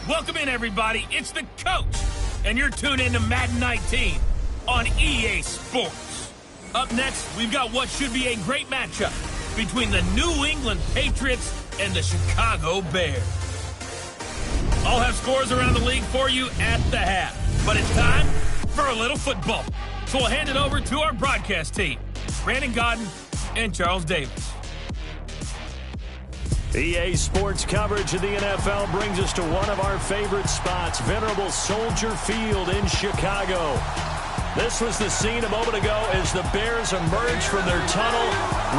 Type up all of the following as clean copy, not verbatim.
Welcome in, everybody. It's the coach, and you're tuned in to Madden 19 on EA Sports. Up next, we've got what should be a great matchup between the New England Patriots and the Chicago Bears. I'll have scores around the league for you at the half, but it's time for a little football. So we'll hand it over to our broadcast team, Brandon Godden and Charles Davis. EA Sports coverage of the NFL brings us to one of our favorite spots, venerable Soldier Field in Chicago. This was the scene a moment ago as the Bears emerged from their tunnel.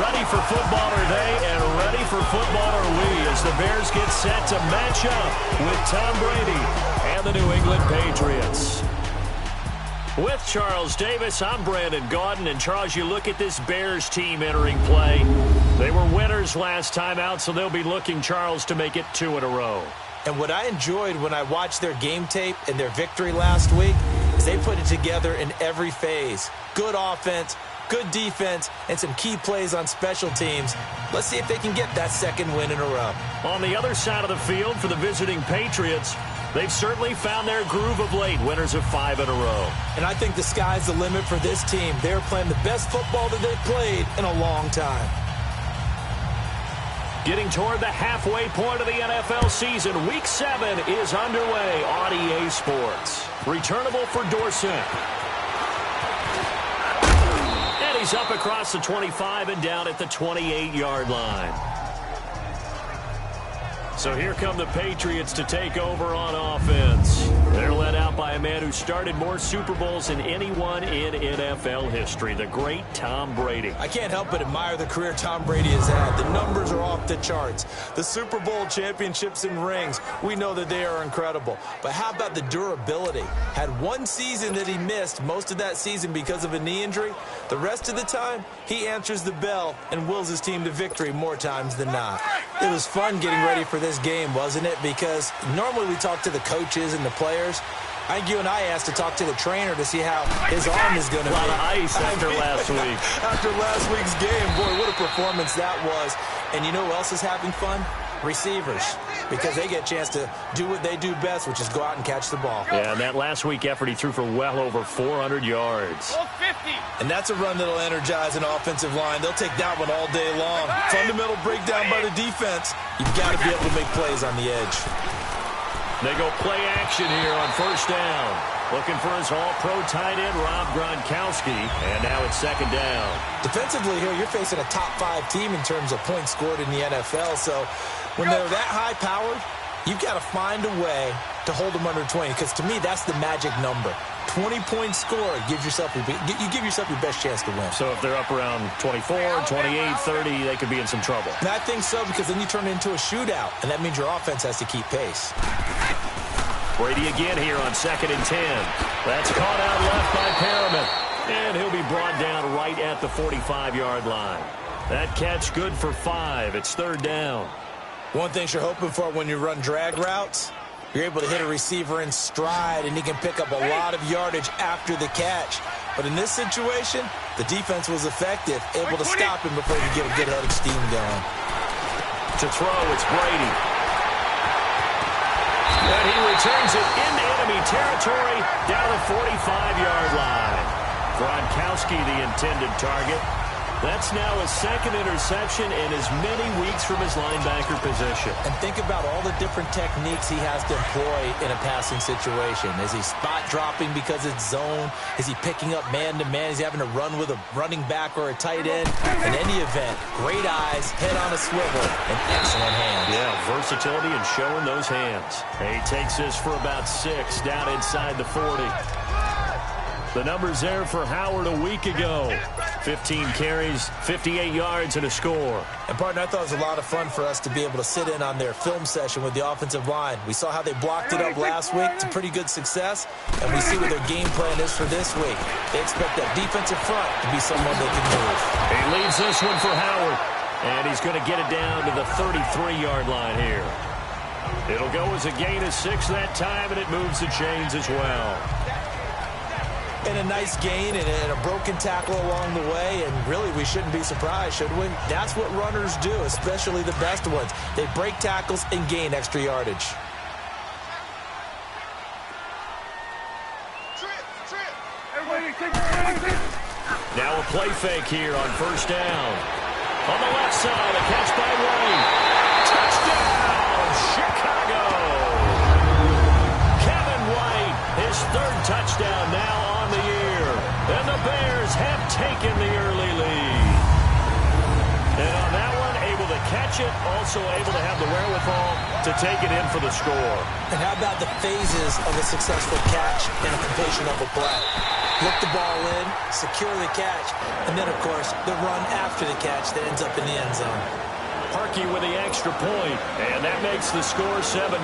Ready for football are they, and ready for football are we, as the Bears get set to match up with Tom Brady and the New England Patriots. With Charles Davis, I'm Brandon Gaudin. And Charles, you look at this Bears team entering play. They were winners last time out, so they'll be looking, Charles, to make it 2 in a row. And what I enjoyed when I watched their game tape and their victory last week is they put it together in every phase. Good offense, good defense, and some key plays on special teams. Let's see if they can get that second win in a row. On the other side of the field for the visiting Patriots, they've certainly found their groove of late, winners of 5 in a row. And I think the sky's the limit for this team. They're playing the best football that they've played in a long time. Getting toward the halfway point of the NFL season, Week 7 is underway on EA Sports. Returnable for Dorsett. And he's up across the 25 and down at the 28-yard line. So here come the Patriots to take over on offense. They're led out by a man who started more Super Bowls than anyone in NFL history, the great Tom Brady. I can't help but admire the career Tom Brady has had. The numbers are off the charts. The Super Bowl championships and rings, we know that they are incredible. But how about the durability? Had one season that he missed, most of that season because of a knee injury. The rest of the time, he answers the bell and wills his team to victory more times than not. It was fun getting ready for this game, wasn't it? Because normally we talk to the coaches and the players. I think you and I asked to talk to the trainer to see how his arm is going to be. A lot of ice after last week. After last week's game, boy, what a performance that was. And you know who else is having fun? Receivers, because they get a chance to do what they do best, which is go out and catch the ball. Yeah, and that last week effort, he threw for well over 400 yards. And that's a run that'll energize an offensive line. They'll take that one all day long. Fundamental breakdown by the defense. You've got to be able to make plays on the edge. They go play action here on first down. Looking for his all-pro tight end, Rob Gronkowski. And now it's second down. Defensively here, you're facing a top-5 team in terms of points scored in the NFL. So when they're that high-powered, you've got to find a way to hold them under 20. Because to me, that's the magic number. 20-point score, you give yourself your best chance to win. So if they're up around 24, 28, 30, they could be in some trouble. And I think so, because then you turn it into a shootout, and that means your offense has to keep pace. Brady again here on 2nd and 10. That's caught out left by Perriman. And he'll be brought down right at the 45-yard line. That catch good for 5. It's third down. One thing you're hoping for when you run drag routes, you're able to hit a receiver in stride, and he can pick up a lot of yardage after the catch. But in this situation, the defense was effective, able to stop him before he could get a good steam going. To throw, it's Brady. And he returns it into enemy territory down the 45-yard line. Gronkowski, the intended target. That's now his second interception in as many weeks from his linebacker position. And think about all the different techniques he has to employ in a passing situation. Is he spot dropping because it's zone? Is he picking up man-to-man? Is he having to run with a running back or a tight end? In any event, great eyes, head on a swivel, and excellent hands. Yeah, versatility and showing those hands. He takes this for about 6 down inside the 40. The numbers there for Howard a week ago. 15 carries, 58 yards, and a score. And, partner, I thought it was a lot of fun for us to be able to sit in on their film session with the offensive line. We saw how they blocked it up last week to pretty good success, and we see what their game plan is for this week. They expect that defensive front to be someone they can move. He leaves this one for Howard, and he's going to get it down to the 33-yard line here. It'll go as a gain of 6 that time, and it moves the chains as well. And a nice gain and a broken tackle along the way, and really we shouldn't be surprised, should we? That's what runners do, especially the best ones. They break tackles and gain extra yardage. Now a play fake here on first down. On the left side, a catch by White. Touchdown, Chicago! Kevin White, his third touchdown now on the year. And the Bears have taken the early lead. And on that one, able to catch it, also able to have the wherewithal to take it in for the score. And how about the phases of a successful catch and a completion of a play? Look the ball in, secure the catch, and then, of course, the run after the catch that ends up in the end zone. Harkey with the extra point, and that makes the score 7-0.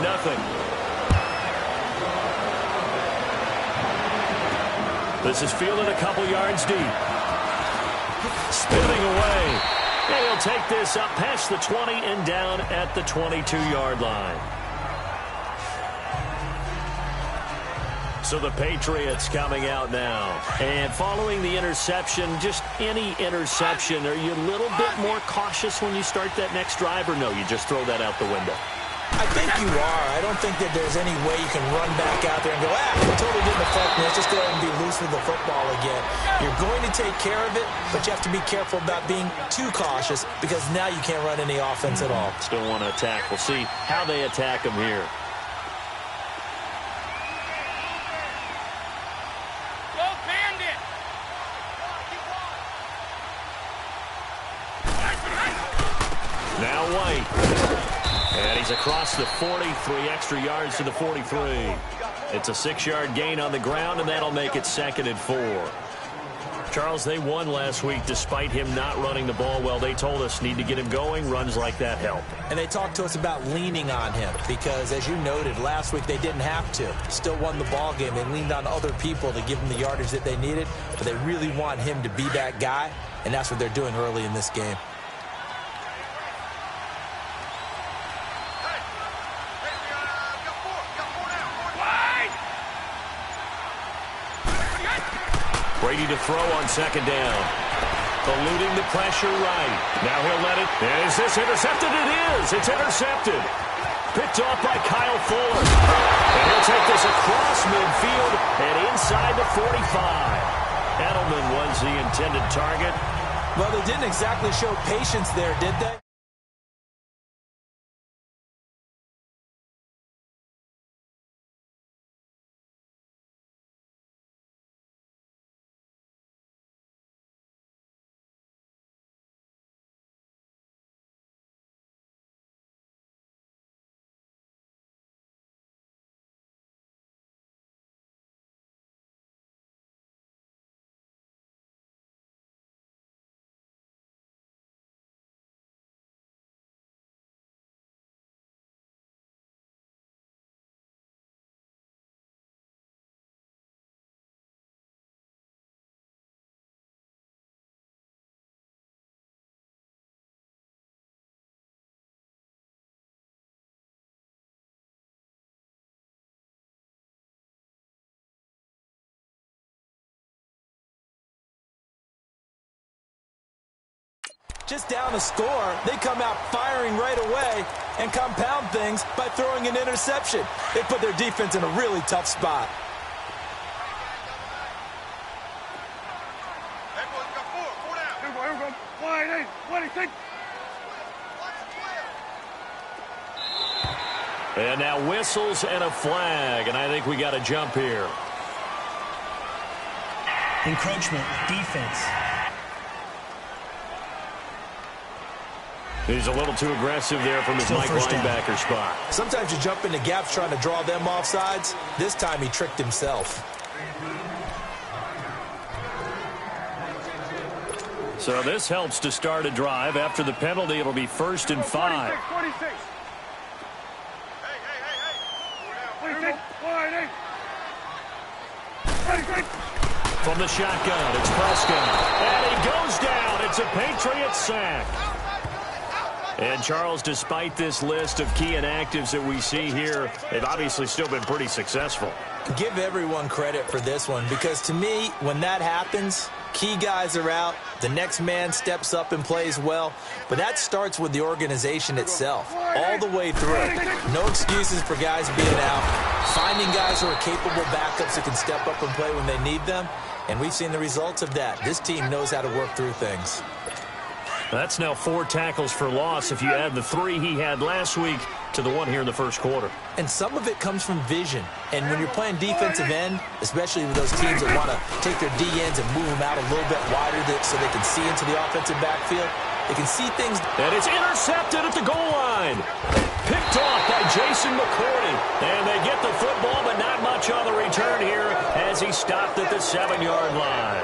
This is fielded a couple yards deep. Spinning away. And he'll take this up past the 20 and down at the 22-yard line. So the Patriots coming out now. And following the interception, just any interception, are you a little bit more cautious when you start that next drive, or no, you just throw that out the window? I think you are. I don't think that there's any way you can run back out there and go, it totally didn't affect me. Let's just go ahead and be loose with the football again. You're going to take care of it, but you have to be careful about being too cautious because now you can't run any offense at all. Still want to attack. We'll see how they attack him here. Now White. And he's across the 40, 3 extra yards to the 43. It's a 6-yard gain on the ground, and that'll make it 2nd and 4. Charles, they won last week despite him not running the ball well. They told us need to get him going. Runs like that help. And they talked to us about leaning on him because, as you noted, last week they didn't have to. Still won the ball game. They leaned on other people to give them the yardage that they needed, but they really want him to be that guy, and that's what they're doing early in this game. Brady to throw on 2nd down. Eluding the pressure right. Now he'll let it. Is this intercepted? It is. It's intercepted. Picked off by Kyle Fuller. And he'll take this across midfield and inside the 45. Edelman was the intended target. Well, they didn't exactly show patience there, did they? Just down a score, they come out firing right away and compound things by throwing an interception. They put their defense in a really tough spot. And now whistles and a flag, and I think we got a jump here. Encroachment, defense. He's a little too aggressive there from his Mike linebacker spot. Sometimes you jump into gaps trying to draw them off sides. This time he tricked himself. So this helps to start a drive. After the penalty, it'll be 1st and 5. 46. From the shotgun, it's Prescott. And he goes down. It's a Patriots sack. And, Charles, despite this list of key inactives that we see here, they've obviously still been pretty successful. Give everyone credit for this one because, to me, when that happens, key guys are out, the next man steps up and plays well, but that starts with the organization itself, all the way through. No excuses for guys being out, finding guys who are capable backups who can step up and play when they need them, And we've seen the results of that. This team knows how to work through things. That's now 4 tackles for loss if you add the 3 he had last week to the 1 here in the first quarter. And some of it comes from vision. And when you're playing defensive end, especially with those teams that want to take their D-ends and move them out a little bit wider so they can see into the offensive backfield, they can see things. And it's intercepted at the goal line. Picked off by Jason McCourty. And they get the football, but not much on the return here as he stopped at the 7-yard line.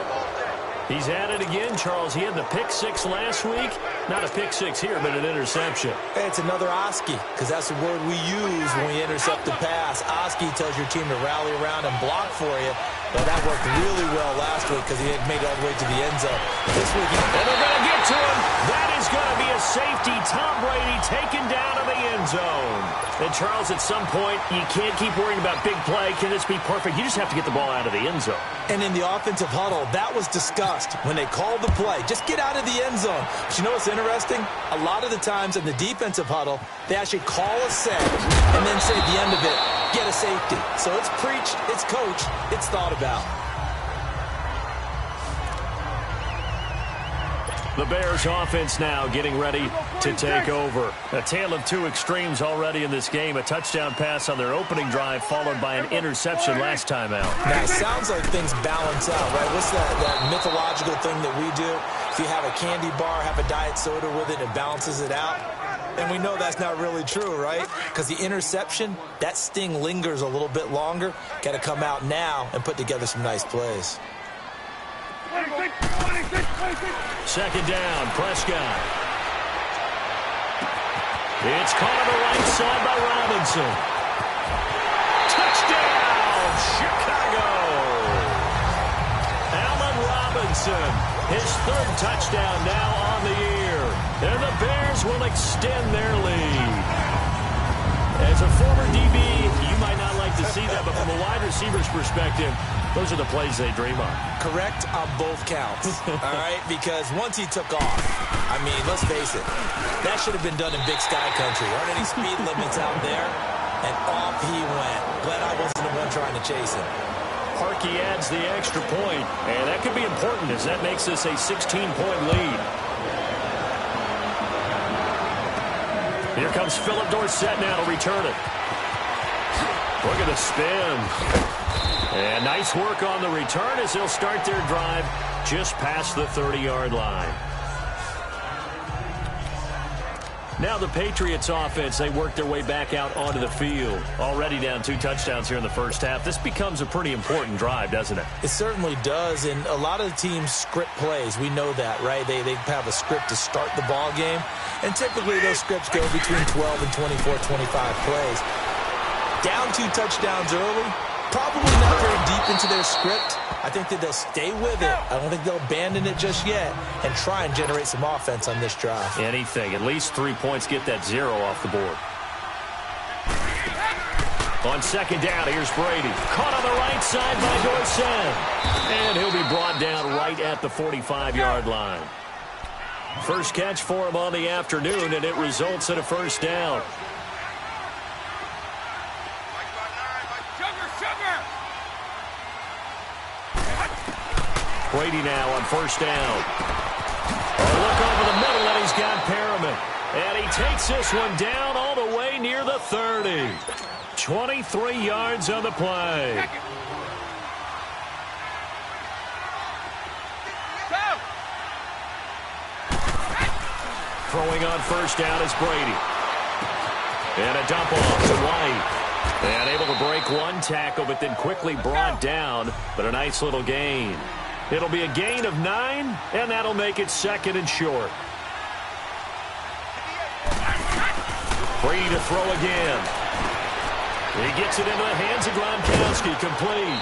He's at it again, Charles. He had the pick 6 last week. Not a pick 6 here, but an interception. Hey, it's another Oski, because that's the word we use when we intercept the pass. Oski tells your team to rally around and block for you. Well, that worked really well last week because he had made it all the way to the end zone. This week, and they're going to get to him. That is going to be a safety. Tom Brady taken down in the end zone. And, Charles, at some point, you can't keep worrying about big play. Can this be perfect? You just have to get the ball out of the end zone. And in the offensive huddle, that was discussed when they called the play. Just get out of the end zone. But you know what's interesting? A lot of the times in the defensive huddle, they actually call a set and then say at the end of it, get a safety. So it's preached, it's coached, it's thought about. The Bears offense now getting ready to take over. A tale of 2 extremes already in this game. A touchdown pass on their opening drive followed by an interception last time out. Now, it sounds like things balance out, right? What's that mythological thing that we do? If you have a candy bar, have a diet soda with it, it balances it out. And we know that's not really true, right? Because the interception, that sting lingers a little bit longer. Got to come out now and put together some nice plays. Second down, Prescott. It's caught on the right side by Robinson. Touchdown, Chicago! Allen Robinson, his 3rd touchdown now on the year. And the Bears will extend their lead. As a former DB, you might not like to see that, but from a wide receiver's perspective, those are the plays they dream of. Correct on both counts, all right? Because once he took off, I mean, let's face it, that should have been done in Big Sky Country. Aren't any speed limits out there? And off he went. Glad I wasn't the one trying to chase him. Harkey adds the extra point, and that could be important as that makes this a 16-point lead. Here comes Philip Dorsett now to return it. Look at the spin. And nice work on the return as they'll start their drive just past the 30-yard line. Now the Patriots offense, they work their way back out onto the field. Already down 2 touchdowns here in the first half. This becomes a pretty important drive, doesn't it? It certainly does, and a lot of the teams script plays. We know that, right? They have a script to start the ball game, and typically those scripts go between 12 and 24, 25 plays. Down 2 touchdowns early, probably not very deep into their script. I think that they'll stay with it. I don't think they'll abandon it just yet and try and generate some offense on this drive. Anything. At least 3 points, get that 0 off the board. On second down, here's Brady. Caught on the right side by Dorsett. And he'll be brought down right at the 45-yard line. First catch for him on the afternoon, and it results in a first down. Brady now on first down. Look over the middle, and he's got Perriman. And he takes this one down all the way near the 30. 23 yards on the play. Throwing on first down is Brady. And a dump off to White. And able to break one tackle, but then quickly brought down. But a nice little gain. It'll be a gain of 9, and that'll make it 2nd and short. Brady to throw again. He gets it into the hands of Gronkowski, complete.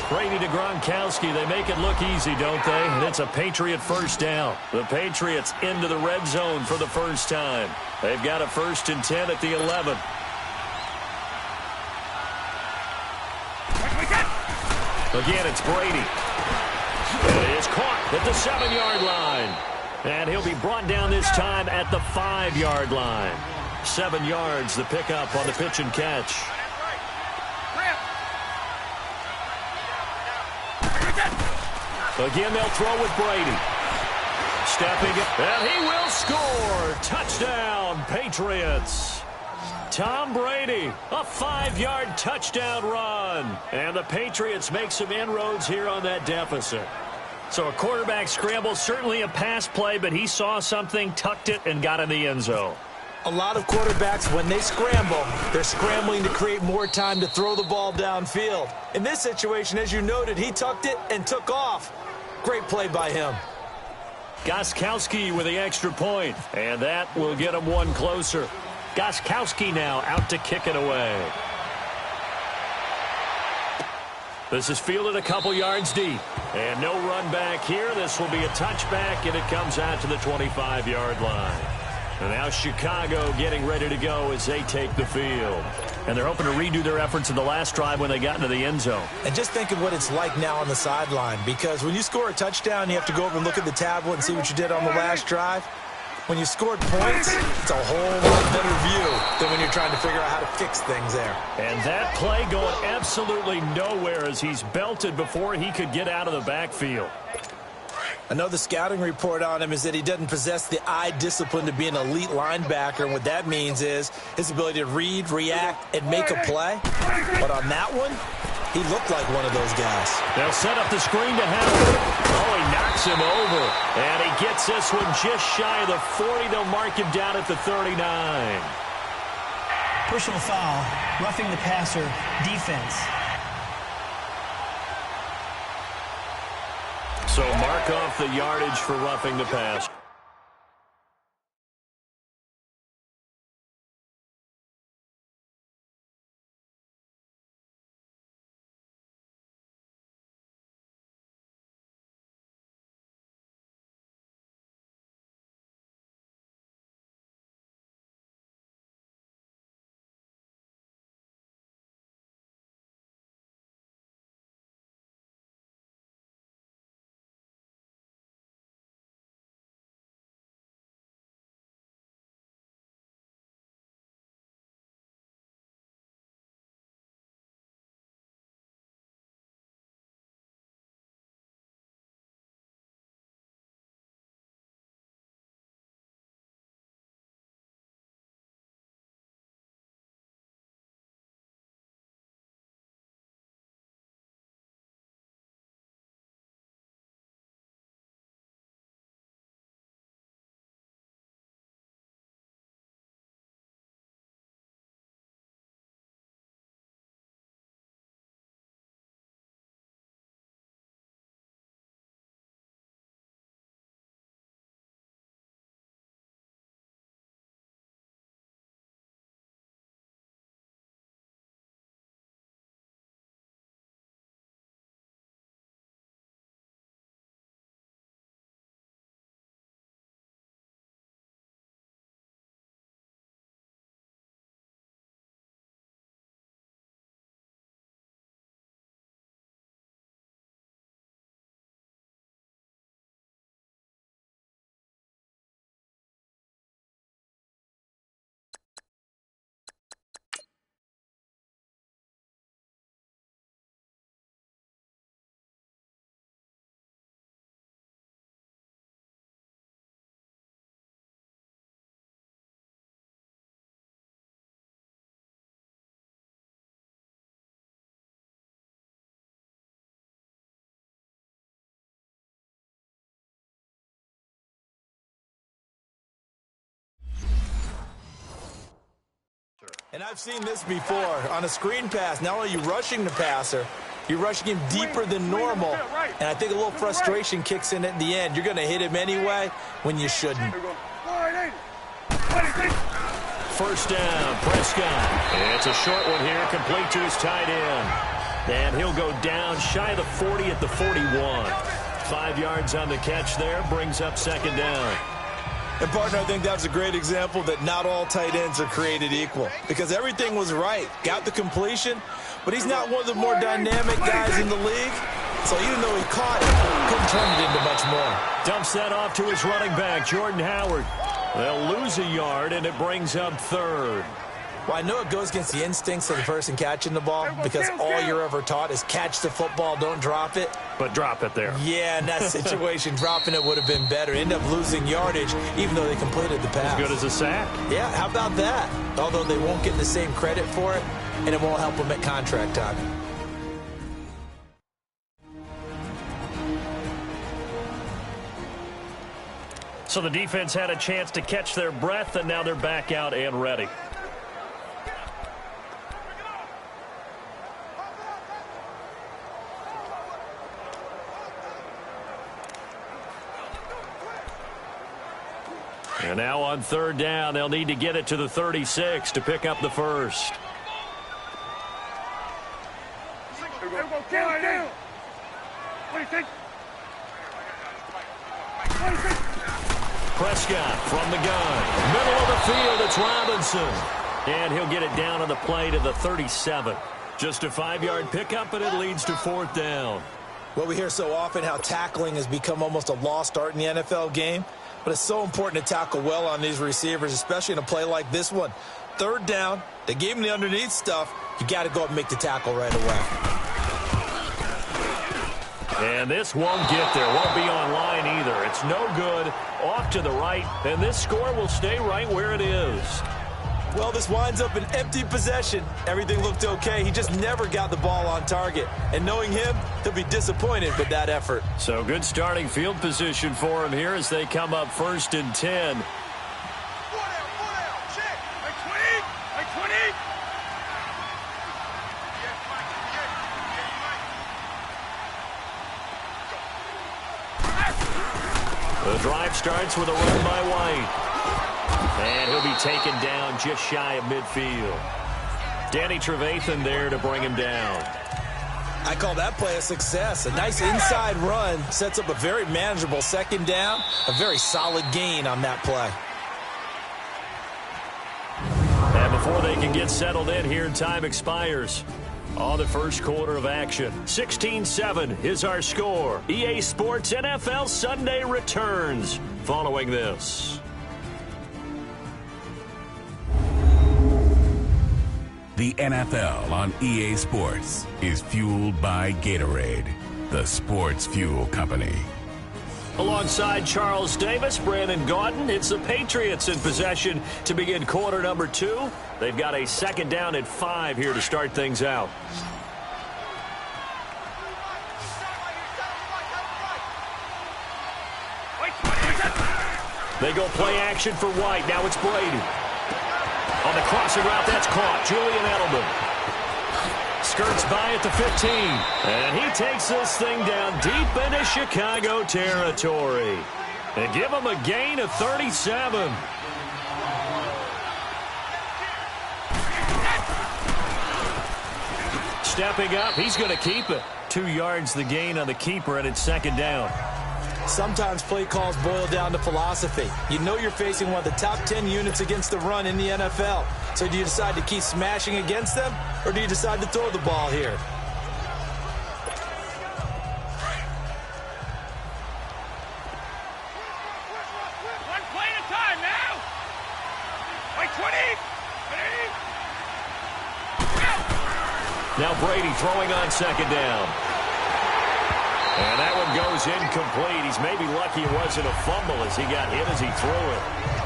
Brady to Gronkowski, they make it look easy, don't they? And it's a Patriot first down. The Patriots into the red zone for the first time. They've got a 1st and 10 at the 11. Again, it's Brady. And it is caught at the 7-yard line. And he'll be brought down this time at the 5-yard line. 7 yards, the pickup on the pitch and catch. Again, they'll throw with Brady. Stepping in, and he will score. Touchdown, Patriots. Tom Brady, a 5-yard touchdown run. And the Patriots make some inroads here on that deficit. So a quarterback scramble, certainly a pass play, but he saw something, tucked it, and got in the end zone. A lot of quarterbacks, when they scramble, they're scrambling to create more time to throw the ball downfield. In this situation, as you noted, he tucked it and took off. Great play by him. Gostkowski with the extra point, and that will get him one closer. Gostkowski now out to kick it away. This is fielded a couple yards deep. And no run back here. This will be a touchback, and it comes out to the 25-yard line. And now Chicago getting ready to go as they take the field. And they're hoping to redo their efforts in the last drive when they got into the end zone. And just think of what it's like now on the sideline, because when you score a touchdown, you have to go over and look at the tablet and see what you did on the last drive. When you scored points, it's a whole lot better view than when you're trying to figure out how to fix things there. And that play going absolutely nowhere as he's belted before he could get out of the backfield. Another scouting report on him is that he doesn't possess the eye discipline to be an elite linebacker, and what that means is his ability to read, react, and make a play. But on that one, he looked like one of those guys. They'll set up the screen to Howard. Oh, he knocks him over. And he gets this one just shy of the 40. They'll mark him down at the 39. Personal foul, roughing the passer, defense. So mark off the yardage for roughing the pass. And I've seen this before. On a screen pass, not only are you rushing the passer, you're rushing him deeper than normal. And I think a little frustration kicks in at the end. You're going to hit him anyway when you shouldn't. First down, Prescott. It's a short one here, complete to his tight end. And he'll go down shy of the 40 at the 41. 5 yards on the catch there, brings up second down. And, partner, I think that was a great example that not all tight ends are created equal, because everything was right. Got the completion, but he's not one of the more dynamic guys in the league. So even though he caught it, couldn't turn it into much more. Dumps that off to his running back, Jordan Howard. They'll lose a yard, and it brings up third. Well, I know it goes against the instincts of the person catching the ball, because all you're ever taught is catch the football, don't drop it. but drop it there. Yeah, in that situation, dropping it would have been better. End up losing yardage, even though they completed the pass. As good as a sack. Yeah, how about that? Although they won't get the same credit for it, and it won't help them at contract time. So the defense had a chance to catch their breath, and now they're back out and ready. And now on third down, they'll need to get it to the 36 to pick up the first. Prescott from the gun. Middle of the field, it's Robinson. And he'll get it down on the play to the 37. Just a 5-yard pickup, and it leads to fourth down. Well, we hear so often how tackling has become almost a lost art in the NFL game. But it's so important to tackle well on these receivers, especially in a play like this one. Third down, they gave him the underneath stuff. You got to go up and make the tackle right away. And this won't get there. Won't be on line either. It's no good. Off to the right. And this score will stay right where it is. Well, this winds up an empty possession. Everything looked okay. He just never got the ball on target. And knowing him, he'll be disappointed with that effort. So good starting field position for him here as they come up 1st and 10. The drive starts with a run by White. And he'll be taken down just shy of midfield. Danny Trevathan there to bring him down. I call that play a success. A nice inside run sets up a very manageable second down. A very solid gain on that play. And before they can get settled in here, time expires on the first quarter of action. 16-7 is our score. EA Sports NFL Sunday returns following this. The NFL on EA Sports is fueled by Gatorade, the sports fuel company. Alongside Charles Davis, Brandon Gaudin, it's the Patriots in possession to begin quarter number 2. They've got a second down at 5 here to start things out. They go play action for White. Now it's Brady. On the crossing route, that's caught. Julian Edelman skirts by at the 15. And he takes this thing down deep into Chicago territory. And give him a gain of 37. Stepping up, he's going to keep it. 2 yards the gain on the keeper, and it's second down. Sometimes play calls boil down to philosophy. You know you're facing one of the top 10 units against the run in the NFL. So do you decide to keep smashing against them, or do you decide to throw the ball here? One play at a time now. Like 20. Now Brady throwing on second down. And that one goes incomplete. He's maybe lucky it wasn't a fumble as he got hit as he threw it.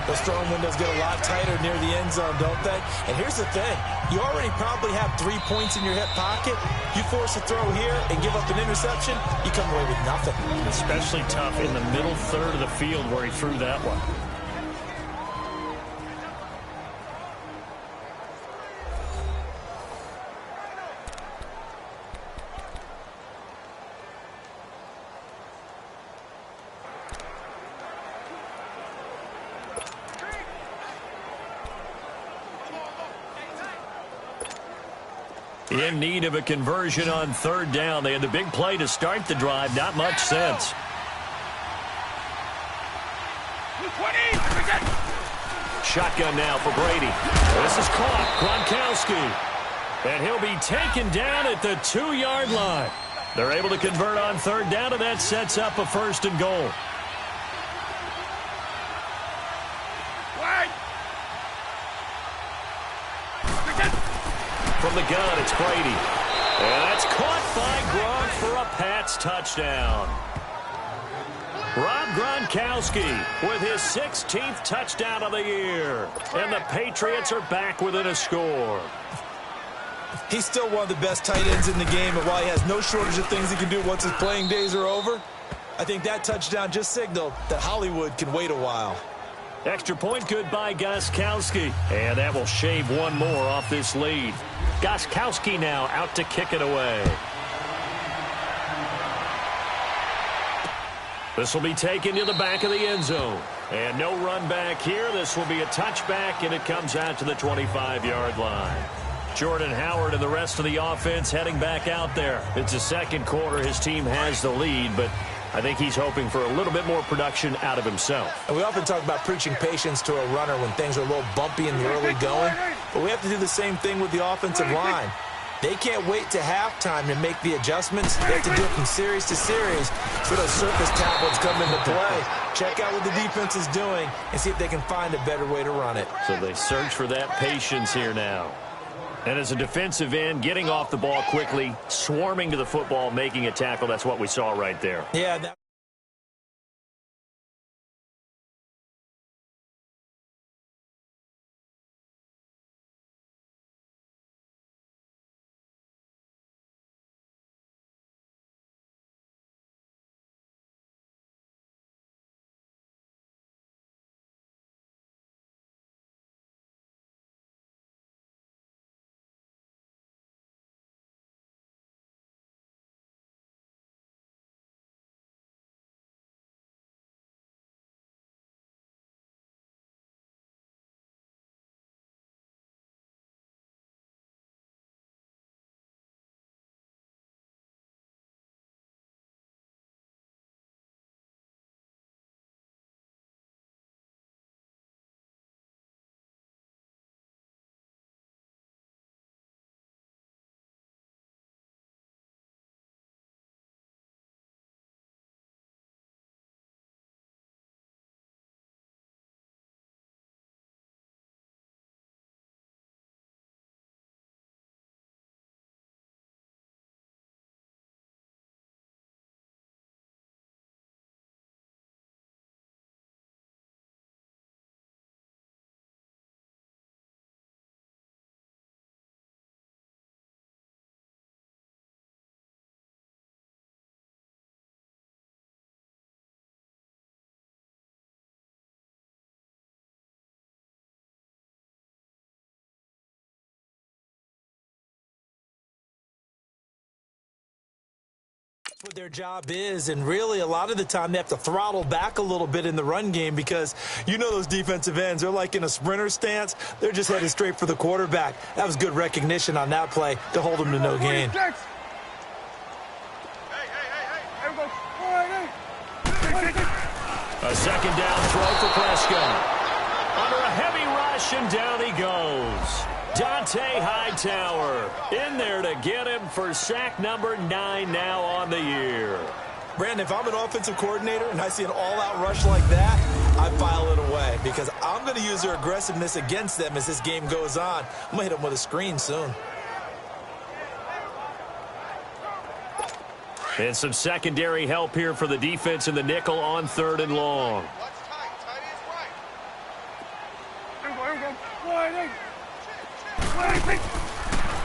Those throwing windows get a lot tighter near the end zone, don't they? And here's the thing. You already probably have 3 points in your hip pocket. You force a throw here and give up an interception, you come away with nothing. Especially tough in the middle third of the field where he threw that one. In need of a conversion on third down. They had the big play to start the drive. Not much sense. Shotgun now for Brady. This is caught. Gronkowski. And he'll be taken down at the 2-yard line. They're able to convert on third down, and that sets up a 1st and goal. From the gun, it's Brady. And that's caught by Gronk for a Pats touchdown. Rob Gronkowski with his 16th touchdown of the year. And the Patriots are back within a score. He's still one of the best tight ends in the game, and while he has no shortage of things he can do once his playing days are over, I think that touchdown just signaled that Hollywood can wait a while. Extra point good by Gostkowski. And that will shave one more off this lead. Gostkowski now out to kick it away. This will be taken to the back of the end zone. And no run back here. This will be a touchback, and it comes out to the 25-yard line. Jordan Howard and the rest of the offense heading back out there. It's the second quarter. His team has the lead, but I think he's hoping for a little bit more production out of himself. And we often talk about preaching patience to a runner when things are a little bumpy in the early going, but we have to do the same thing with the offensive line. They can't wait to halftime to make the adjustments. They have to do it from series to series so those surface tablets come into play. Check out what the defense is doing and see if they can find a better way to run it. So they search for that patience here now. And as a defensive end, getting off the ball quickly, swarming to the football, making a tackle, that's what we saw right there. Yeah, what their job is, and really a lot of the time they have to throttle back a little bit in the run game because you know those defensive ends, they're like in a sprinter stance. They're just headed straight for the quarterback. That was good recognition on that play to hold them to no gain. A second down throw for Prescott. Under a heavy rush, and down he goes. Dante Hightower in there to get him for sack number 9 now on the year. Brandon, if I'm an offensive coordinator and I see an all-out rush like that, I file it away because I'm going to use their aggressiveness against them as this game goes on. I'm going to hit them with a screen soon. And some secondary help here for the defense in the nickel on 3rd and long.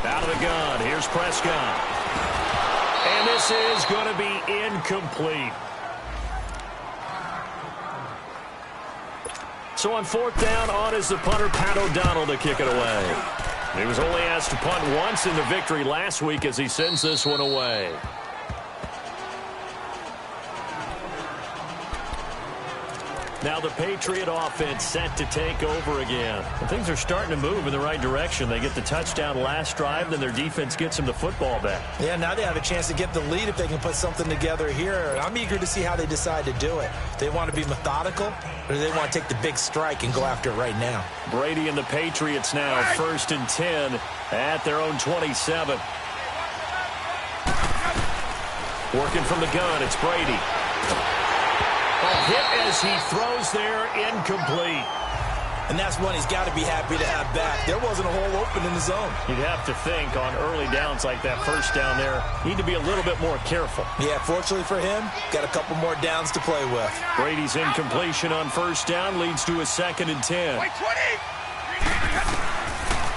Out of the gun, here's Prescott. And this is going to be incomplete. So on 4th down, on is the punter, Pat O'Donnell, to kick it away. He was only asked to punt once in the victory last week as he sends this one away. Now the Patriot offense set to take over again. And things are starting to move in the right direction. They get the touchdown last drive, then their defense gets them the football back. Yeah, now they have a chance to get the lead if they can put something together here. I'm eager to see how they decide to do it. They want to be methodical, or do they want to take the big strike and go after it right now? Brady and the Patriots now 1st and 10 at their own 27. Working from the gun, it's Brady. A hit as he throws there, incomplete. And that's one he's got to be happy to have back. There wasn't a hole open in the zone. You'd have to think on early downs like that first down there, need to be a little bit more careful. Yeah, fortunately for him, got a couple more downs to play with. Brady's incompletion on first down leads to a 2nd and 10.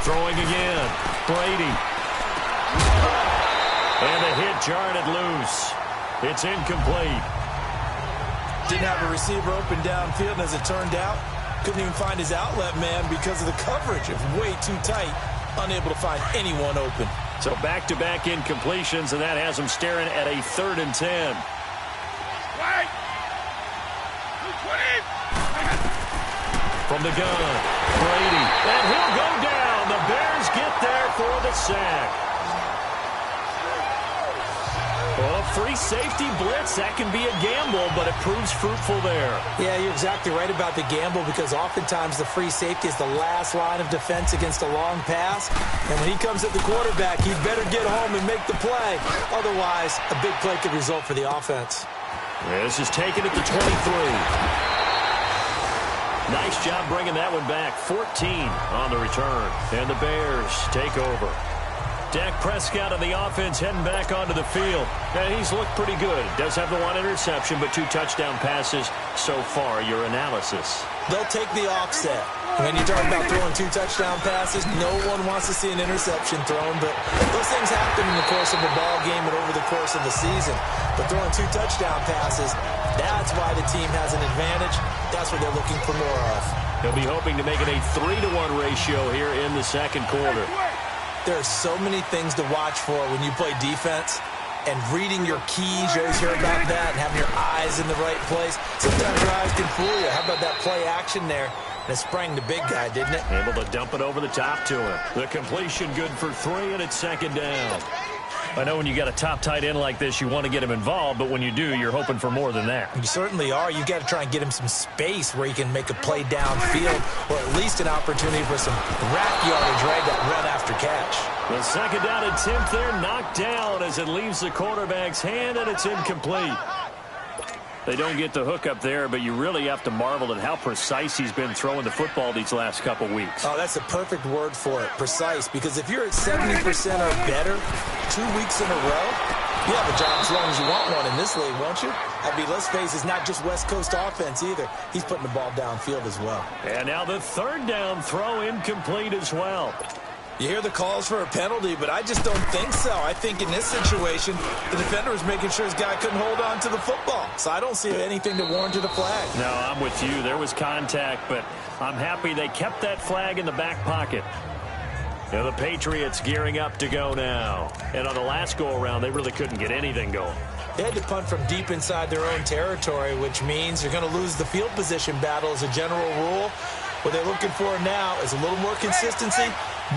Throwing again. Brady. And the hit jarred it loose. It's incomplete. Didn't have a receiver open downfield, and as it turned out, couldn't even find his outlet man because of the coverage. It was way too tight, unable to find anyone open. So back-to-back incompletions, and that has him staring at a 3rd and 10. From the gun, Brady, and he'll go down. The Bears get there for the sack. Well, free safety blitz, that can be a gamble, but it proves fruitful there. Yeah, you're exactly right about the gamble because oftentimes the free safety is the last line of defense against a long pass. And when he comes at the quarterback, he better get home and make the play. Otherwise, a big play could result for the offense. This is taken at the 23. Nice job bringing that one back. 14 on the return. And the Bears take over. Dak Prescott on the offense heading back onto the field. And he's looked pretty good. Does have the 1 interception, but 2 touchdown passes so far. Your analysis? They'll take the offset. When you talk about throwing 2 touchdown passes, no one wants to see an interception thrown, but those things happen in the course of a ball game and over the course of the season. But throwing 2 touchdown passes, that's why the team has an advantage. That's what they're looking for more of. He'll be hoping to make it a 3-to-1 ratio here in the second quarter. There are so many things to watch for when you play defense, and reading your keys, you always hear about that, and having your eyes in the right place. Sometimes your eyes can fool you. How about that play action there? And it sprang the big guy, didn't it? Able to dump it over the top to him. The completion good for 3, and it's 2nd down. I know when you got a top tight end like this, you want to get him involved, but when you do, you're hoping for more than that. You certainly are. You've got to try and get him some space where he can make a play downfield, or at least an opportunity for some rack yardage, right? That run after catch. The 2nd down attempt there knocked down as it leaves the quarterback's hand, and it's incomplete. They don't get the hook up there, but you really have to marvel at how precise he's been throwing the football these last couple weeks. Oh, that's the perfect word for it, precise, because if you're at 70% or better 2 weeks in a row, you have a job as long as you want one in this league, won't you? I mean, let's face it, it's not just West Coast offense either. He's putting the ball downfield as well. And now the 3rd down throw incomplete as well. You hear the calls for a penalty, but I just don't think so. I think in this situation, the defender was making sure his guy couldn't hold on to the football. So I don't see anything to warrant a flag. No, I'm with you. There was contact, but I'm happy they kept that flag in the back pocket. Now the Patriots gearing up to go now. And on the last go-around, they really couldn't get anything going. They had to punt from deep inside their own territory, which means you're going to lose the field position battle as a general rule. What they're looking for now is a little more consistency.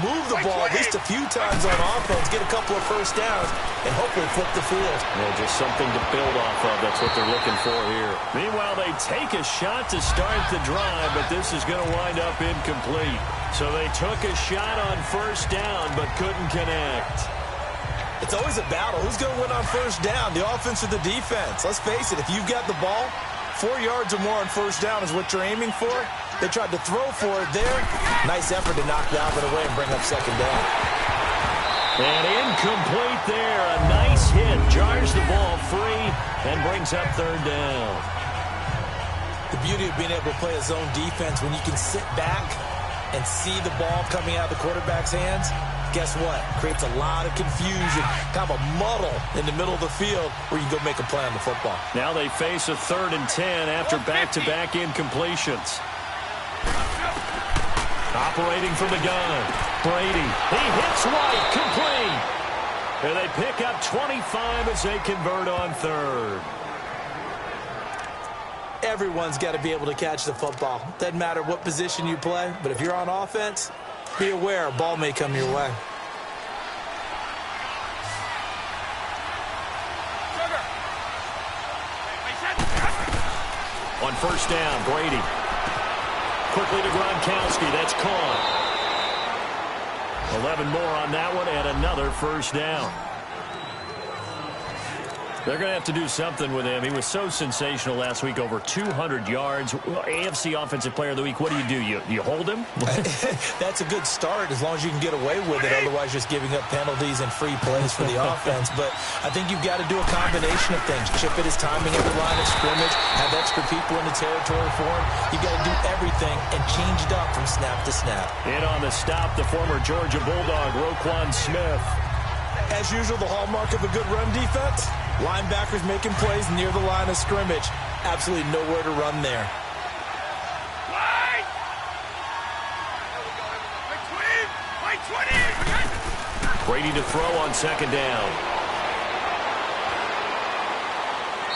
Move the ball at least a few times on offense, get a couple of first downs, and hopefully flip the field. Well, just something to build off of. That's what they're looking for here. Meanwhile, they take a shot to start the drive, but this is going to wind up incomplete. So they took a shot on first down, but couldn't connect. It's always a battle. Who's going to win on first down, the offense or the defense? Let's face it, if you've got the ball, 4 yards or more on first down is what you're aiming for. They tried to throw for it there. Nice effort to knock Dalvin away and bring up 2nd down. And incomplete there. A nice hit. Jars the ball free and brings up 3rd down. The beauty of being able to play a zone defense when you can sit back and see the ball coming out of the quarterback's hands, guess what? Creates a lot of confusion, kind of a muddle in the middle of the field where you can go make a play on the football. Now they face a 3rd and 10 after back-to-back incompletions. Operating from the gun, Brady. He hits White, complete. And they pick up 25 as they convert on 3rd. Everyone's got to be able to catch the football. Doesn't matter what position you play, but if you're on offense, be aware a ball may come your way. On first down, Brady. Quickly to Gronkowski. That's caught. 11 more on that one and another first down. They're going to have to do something with him. He was so sensational last week, over 200 yards. AFC Offensive Player of the Week, what do? You hold him? That's a good start as long as you can get away with it. Otherwise, just giving up penalties and free plays for the offense. But I think you've got to do a combination of things. Chip it his timing at the line of scrimmage, have extra people in the territory for him. You've got to do everything and change it up from snap to snap. In on the stop, the former Georgia Bulldog, Roquan Smith. As usual, the hallmark of a good run defense, linebackers making plays near the line of scrimmage. Absolutely nowhere to run there. Brady to throw on second down.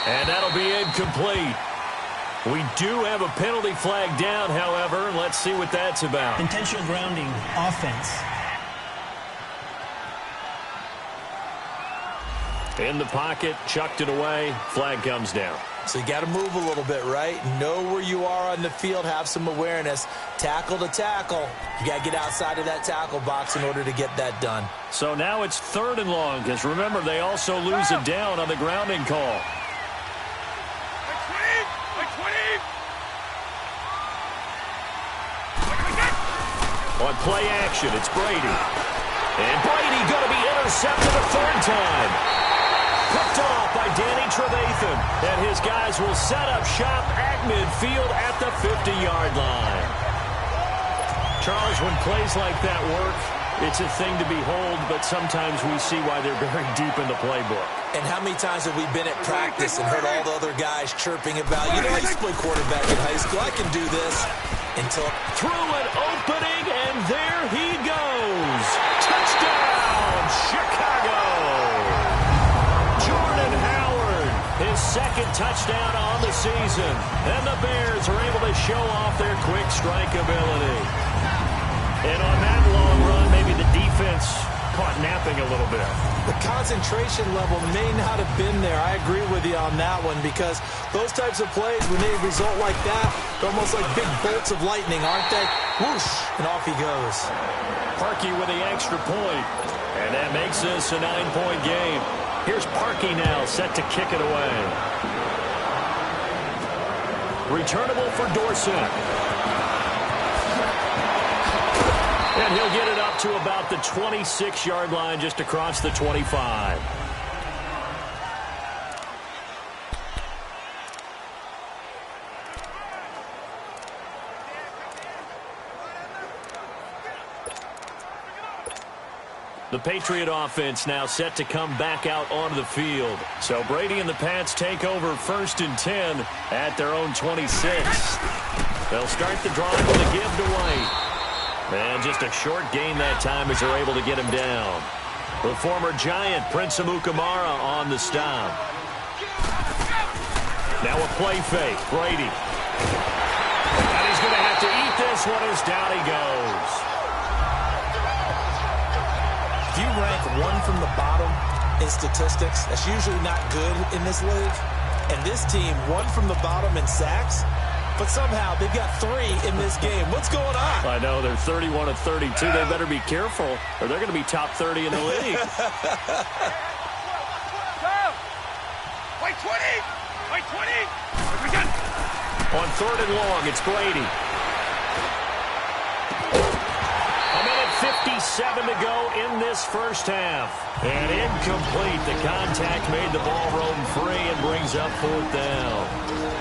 And that'll be incomplete. We do have a penalty flag down, however. Let's see what that's about. Intentional grounding, offense. In the pocket, chucked it away, flag comes down. So you got to move a little bit, right? Know where you are on the field, have some awareness. Tackle to tackle. You got to get outside of that tackle box in order to get that done. So now it's 3rd and long, because remember, they also lose it down on the grounding call. On play action, it's Brady. And Brady going to be intercepted a 3rd time. Picked off by Danny Trevathan. And his guys will set up shop at midfield at the 50-yard line. Charles, when plays like that work, it's a thing to behold, but sometimes we see why they're very deep in the playbook. And how many times have we been at practice and heard all the other guys chirping about, you know, I used to play quarterback in high school. I can do this. Until through an opening, and there he goes. Touchdown, Chicago. Jordan Howard, his 2nd touchdown on the season. And the Bears are able to show off their quick strike ability. And on that long run, maybe the defense caught napping a little bit. The concentration level may not have been there. I agree with you on that one, because those types of plays, when they result like that, they're almost like big bolts of lightning, aren't they? Whoosh, and off he goes. Parkey with the extra point, and that makes this a 9-point game. Here's Parkey now, set to kick it away. Returnable for Dorsett. And he'll get it up to about the 26-yard line, just across the 25. The Patriot offense now set to come back out onto the field. So Brady and the Pats take over 1st and 10 at their own 26. They'll start the drive with a give to White. And just a short gain that time as they're able to get him down. The former Giant, Prince Amukamara, on the stop. Now a play fake, Brady. And he's going to have to eat this one as down he goes. If you rank one from the bottom in statistics, that's usually not good in this league. And this team, one from the bottom in sacks, but somehow they've got 3 in this game. What's going on? I know, they're 31 of 32. They better be careful, or they're going to be top 30 in the league. Wait, 20! Wait, 20! On 3rd and long, it's Brady. A minute 57 to go in this first half. And incomplete. The contact made the ball roam free and brings up 4th down.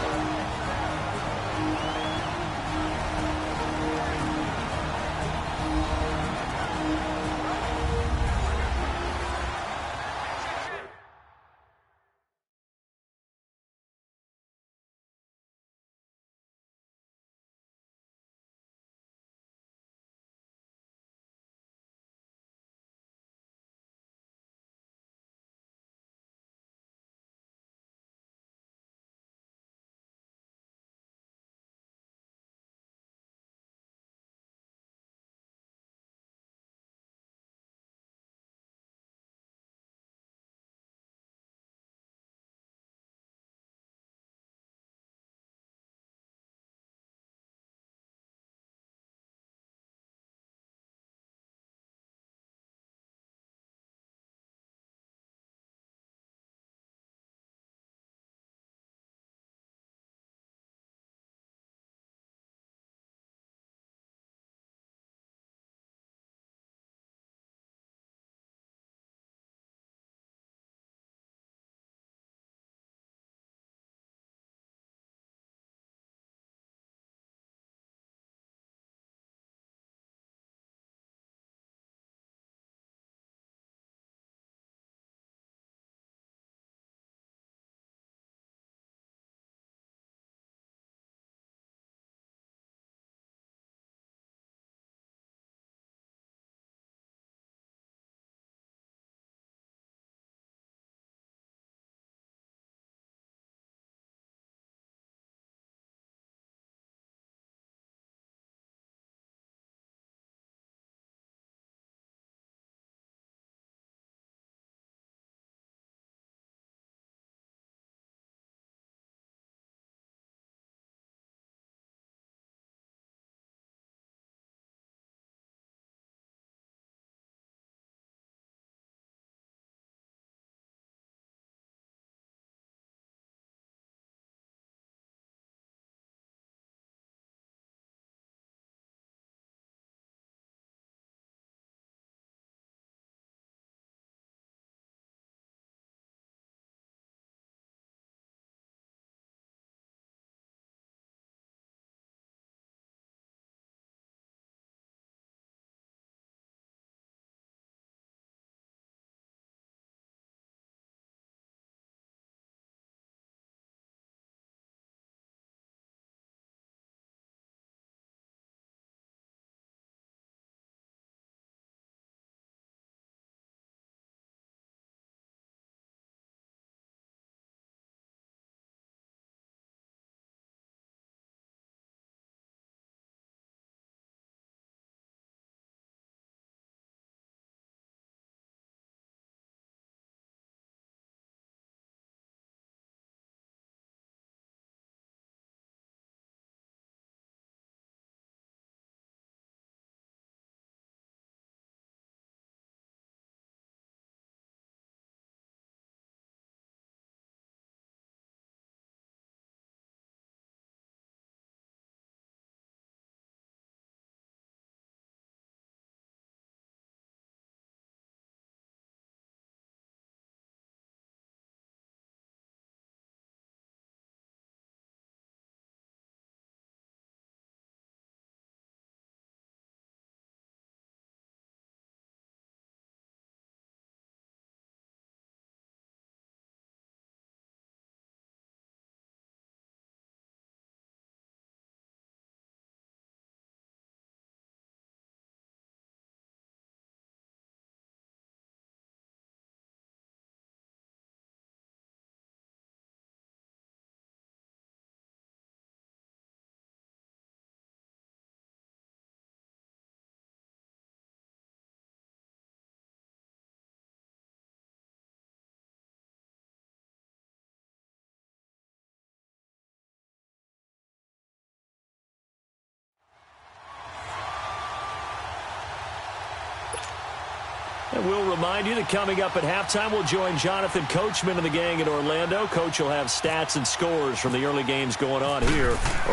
And we'll remind you that coming up at halftime, we'll join Jonathan Coachman and the gang in Orlando. Coach will have stats and scores from the early games going on here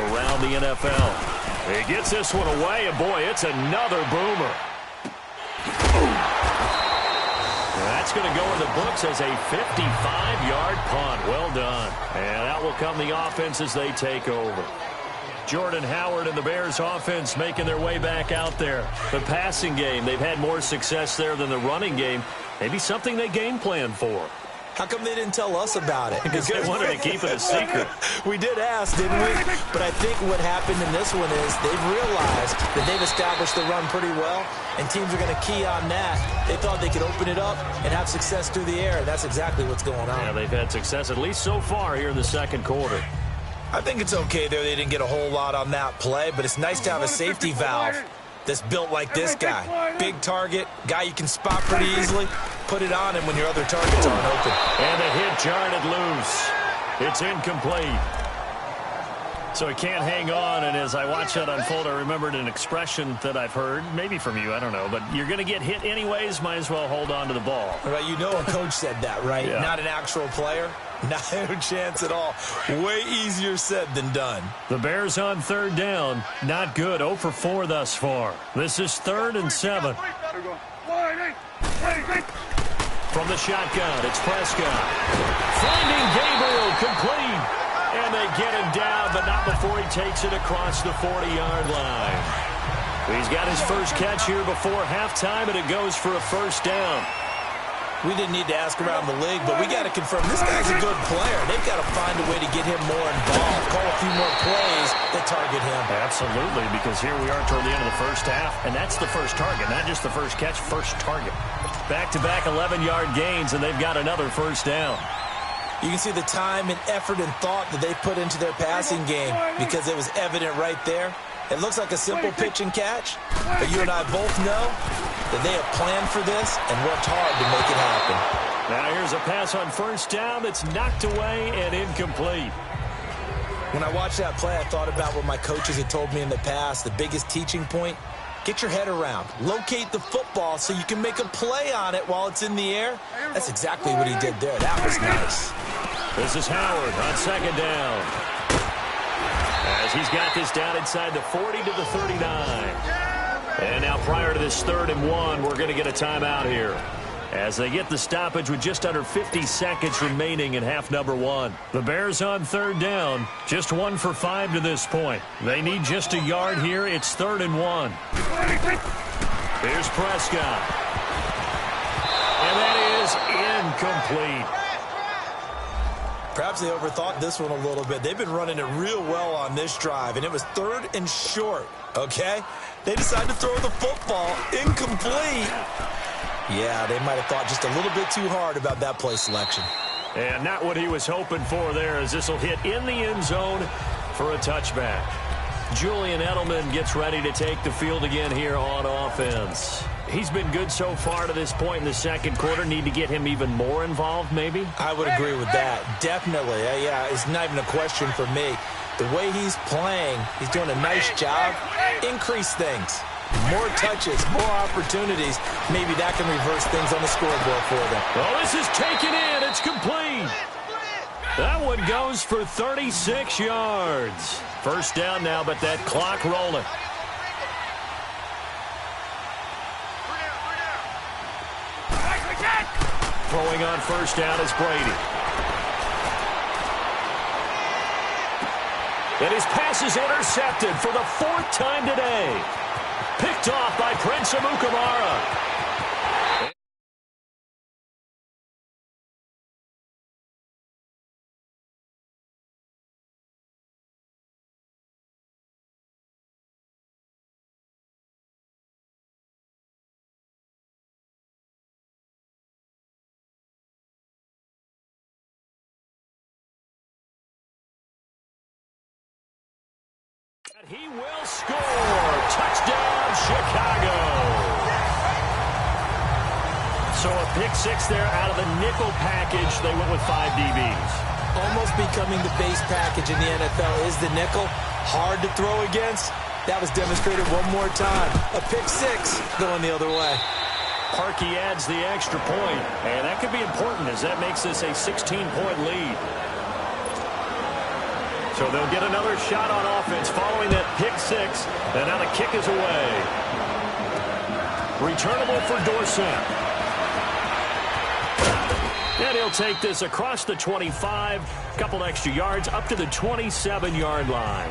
around the NFL. He gets this one away, and boy, it's another boomer. That's going to go in the books as a 55-yard punt. Well done. And out will come the offense as they take over. Jordan Howard and the Bears offense making their way back out there. The passing game, they've had more success there than the running game. Maybe something they game plan for. How come they didn't tell us about it? Because they wanted to keep it a secret. We did ask, didn't we? But I think what happened in this one is they've realized that they've established the run pretty well, and teams are going to key on that. They thought they could open it up and have success through the air, and that's exactly what's going on. Yeah, they've had success at least so far here in the second quarter. I think it's okay there. They didn't get a whole lot on that play, but it's nice to have a safety valve that's built like this guy. Big target, guy you can spot pretty easily. Put it on him when your other targets aren't open. And the hit jarred it loose. It's incomplete. So he can't hang on, and as I watch that unfold, I remembered an expression that I've heard, maybe from you, I don't know, but you're going to get hit anyways, might as well hold on to the ball. Right, you know a coach said that, right? Yeah. Not an actual player. Not a chance at all. Way easier said than done. The Bears on third down. Not good. 0 for 4 thus far. This is 3rd and 7. From the shotgun, it's Prescott. Finding Gabriel, complete. And they get him down, but not before he takes it across the 40-yard line. He's got his first catch here before halftime, and it goes for a first down. We didn't need to ask around the league, but we got to confirm this guy's a good player. They've got to find a way to get him more involved, call a few more plays that target him. Absolutely, because here we are toward the end of the first half, and that's the first target, not just the first catch, first target. Back-to-back 11-yard gains, and they've got another first down. You can see the time and effort and thought that they put into their passing game because it was evident right there. It looks like a simple pitch and catch, but you and I both know that they have planned for this and worked hard to make it happen. Now here's a pass on first down that's knocked away and incomplete. When I watched that play, I thought about what my coaches had told me in the past. The biggest teaching point, get your head around. Locate the football so you can make a play on it while it's in the air. That's exactly what he did there. That was nice. This is Howard on second down. As he's got this down inside the 40 to the 39. And now prior to this 3rd and 1, we're going to get a timeout here. As they get the stoppage with just under 50 seconds remaining in half number 1. The Bears on third down, just 1 for 5 to this point. They need just a yard here. It's 3rd and 1. Here's Prescott. And that is incomplete. Perhaps they overthought this one a little bit. They've been running it real well on this drive, and it was 3rd and short, okay? They decided to throw the football incomplete. Yeah, they might have thought just a little bit too hard about that play selection. And not what he was hoping for there, as this will hit in the end zone for a touchback. Julian Edelman gets ready to take the field again here on offense. He's been good so far to this point in the second quarter. Need to get him even more involved, maybe? I would agree with that. Definitely. Yeah, it's not even a question for me. The way he's playing, he's doing a nice job. Increase things. More touches, more opportunities. Maybe that can reverse things on the scoreboard for them. Oh, this is taken in. It's complete. That one goes for 36 yards. First down now, but that clock rolling. Throwing on first down is Brady. And his pass is intercepted for the 4th time today. Picked off by Prince Amukamara. He will score. Touchdown, Chicago. So a pick 6 there out of the nickel package. They went with 5 DBs. Almost becoming the base package in the NFL is the nickel. Hard to throw against. That was demonstrated one more time. A pick 6 going the other way. Parkey adds the extra point, and that could be important as that makes this a 16-point lead. So they'll get another shot on offense following that pick six, and now the kick is away. Returnable for Dorsett. And he'll take this across the 25, a couple extra yards up to the 27-yard line.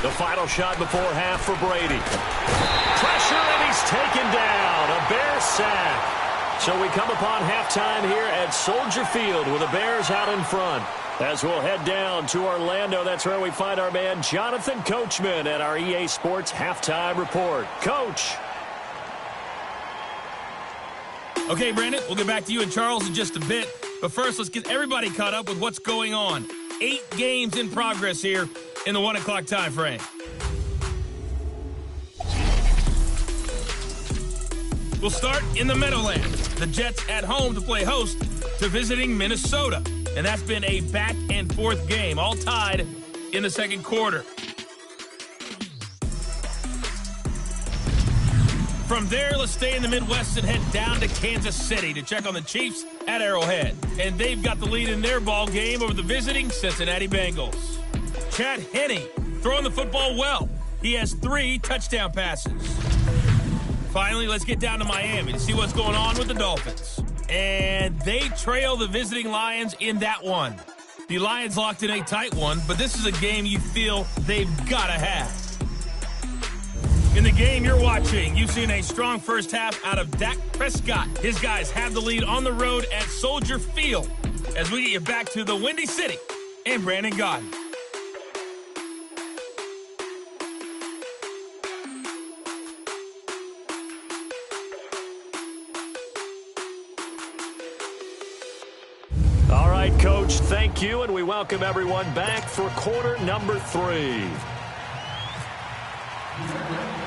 The final shot before half for Brady. Pressure, and he's taken down. A Bears sack. So we come upon halftime here at Soldier Field with the Bears out in front. As we'll head down to Orlando, that's where we find our man Jonathan Coachman at our EA Sports Halftime Report. Coach. Okay, Brandon, we'll get back to you and Charles in just a bit. But first, let's get everybody caught up with what's going on. 8 games in progress here in the 1 o'clock time frame. We'll start in the Meadowlands. The Jets at home to play host to visiting Minnesota. And that's been a back-and-forth game, all tied in the second quarter. From there, let's stay in the Midwest and head down to Kansas City to check on the Chiefs at Arrowhead. And they've got the lead in their ball game over the visiting Cincinnati Bengals. Chad Henne throwing the football well. He has 3 touchdown passes. Finally, let's get down to Miami to see what's going on with the Dolphins. And they trail the visiting Lions in that one. The Lions locked in a tight one, but this is a game you feel they've got to have. In the game you're watching, you've seen a strong first half out of Dak Prescott. His guys have the lead on the road at Soldier Field as we get you back to the Windy City and Brandon Gaudin. All right, Coach, thank you, and we welcome everyone back for quarter number 3.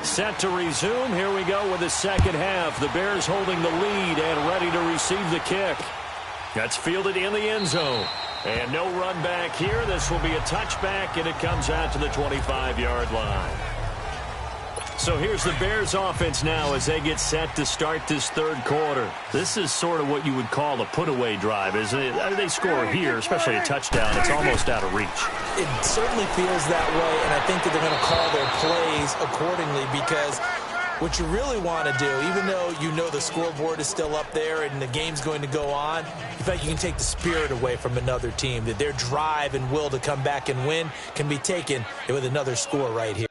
Set to resume. Here we go with the second half. The Bears holding the lead and ready to receive the kick. That's fielded in the end zone. And no run back here. This will be a touchback, and it comes out to the 25-yard line. So here's the Bears offense now as they get set to start this third quarter. This is sort of what you would call a put-away drive, isn't it? They score here, especially a touchdown. It's almost out of reach. It certainly feels that way, and I think that they're going to call their plays accordingly because what you really want to do, even though you know the scoreboard is still up there and the game's going to go on, you feel like you can take the spirit away from another team, that their drive and will to come back and win can be taken with another score right here.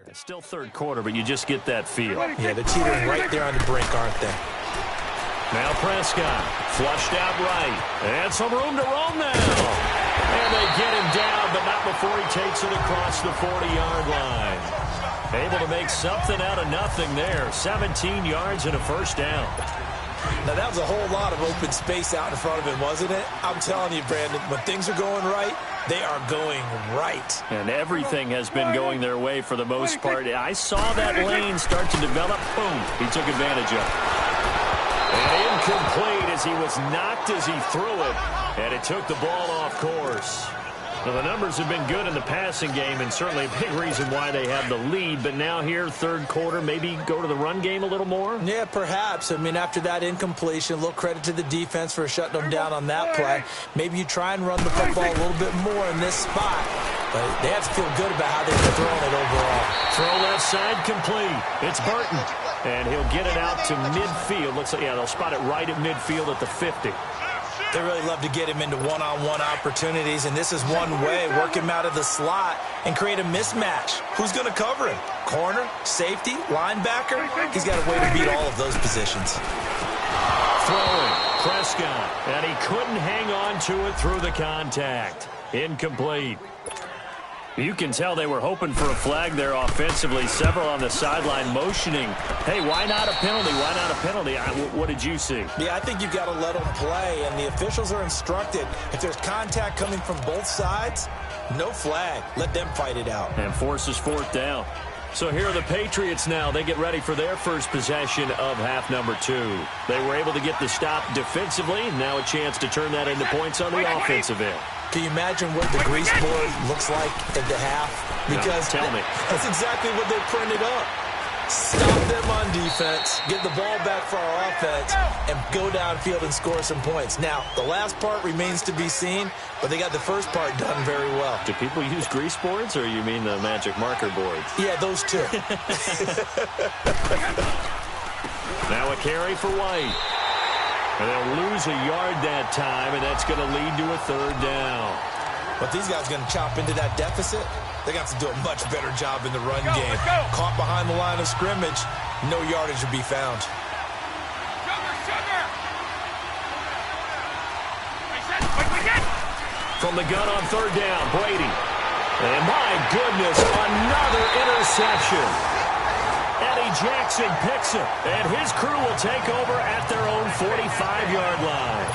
It's still third quarter, but you just get that feel. Yeah, they're teetering right there on the brink, aren't they? Now Prescott, flushed out right. And some room to roam now. And they get him down, but not before he takes it across the 40-yard line. Able to make something out of nothing there. 17 yards and a first down. Now, that was a whole lot of open space out in front of him, wasn't it? I'm telling you, Brandon, when things are going right, they are going right. And everything has been going their way for the most part. I saw that lane start to develop. Boom. He took advantage of it. And incomplete as he was knocked as he threw it. And it took the ball off course. Well, the numbers have been good in the passing game and certainly a big reason why they have the lead. But now here, third quarter, maybe go to the run game a little more? Yeah, perhaps. I mean, after that incompletion, a little credit to the defense for shutting them down on that play. Maybe you try and run the football a little bit more in this spot. But they have to feel good about how they've been throwing it overall. Throw left side complete. It's Burton. And he'll get it out to midfield. Looks like, yeah, they'll spot it right at midfield at the 50. They really love to get him into one-on-one opportunities, and this is one way, work him out of the slot and create a mismatch. Who's going to cover him? Corner, safety, linebacker? He's got a way to beat all of those positions. Throwing, Prescott, and he couldn't hang on to it through the contact. Incomplete. You can tell they were hoping for a flag there offensively. Several on the sideline motioning, hey, why not a penalty? Why not a penalty? What did you see? Yeah, I think you got to let them play, and the officials are instructed. If there's contact coming from both sides, no flag. Let them fight it out. And forces fourth down. So here are the Patriots now. They get ready for their first possession of half number 2. They were able to get the stop defensively. Now a chance to turn that into points on the offensive end. Can you imagine what the grease board looks like at the half? Because no, tell me. That's exactly what they printed up. Stop them on defense, get the ball back for our offense, and go downfield and score some points. Now, the last part remains to be seen, but they got the first part done very well. Do people use grease boards, or you mean the magic marker boards? Yeah, those two. Now a carry for White. And they'll lose a yard that time, and that's going to lead to a third down. But these guys are going to chop into that deficit. They got to do a much better job in the run game. Caught behind the line of scrimmage, no yardage to be found. From the gun on third down, Brady. And my goodness, another interception. Eddie Jackson picks it, and his crew will take over at their own 45-yard line.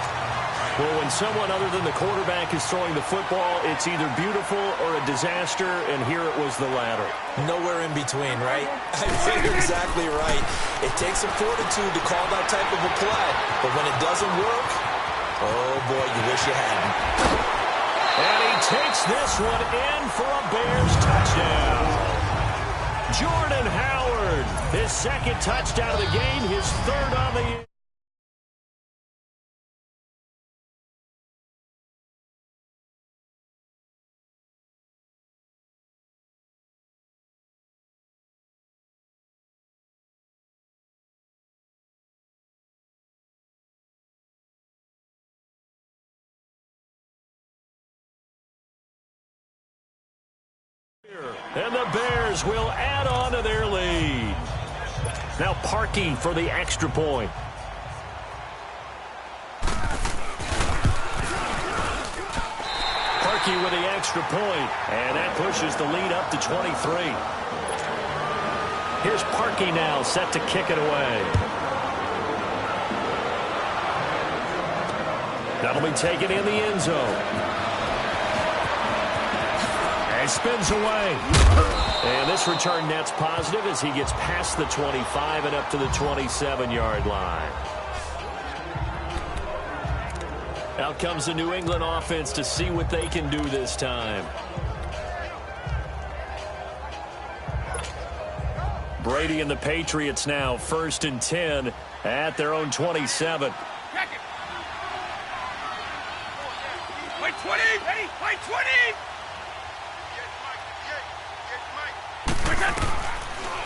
Well, when someone other than the quarterback is throwing the football, it's either beautiful or a disaster, and here it was the latter. Nowhere in between, right? I think you're exactly right. It takes some fortitude to call that type of a play, but when it doesn't work, oh boy, you wish you hadn't. And he takes this one in for a Bears touchdown. Jordan Howard, his second touchdown of the game, his third on the year. And the Bears will add on to their lead. Now Parkey for the extra point. Parkey with the extra point, and that pushes the lead up to 23. Here's Parkey now, set to kick it away. That'll be taken in the end zone. Spins away. And this return net's positive as he gets past the 25 and up to the 27-yard line. Out comes the New England offense to see what they can do this time. Brady and the Patriots now 1st and 10 at their own 27. Wait 20! Ready? Wait 20!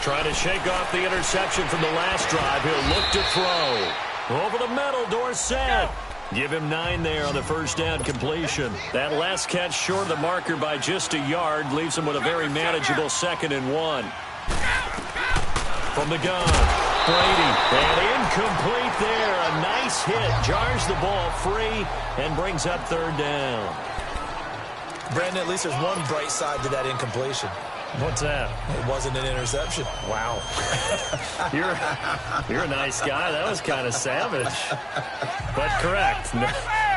Trying to shake off the interception from the last drive. He'll look to throw. Over the middle, Dorsett. Give him 9 there on the first down completion. That last catch short of the marker by just a yard leaves him with a very manageable 2nd and 1. From the gun, Brady. And incomplete there. A nice hit. Jars the ball free and brings up third down. Brandon, at least there's one bright side to that incompletion. What's that? It wasn't an interception. Wow. You're a nice guy. That was kind of savage. But correct.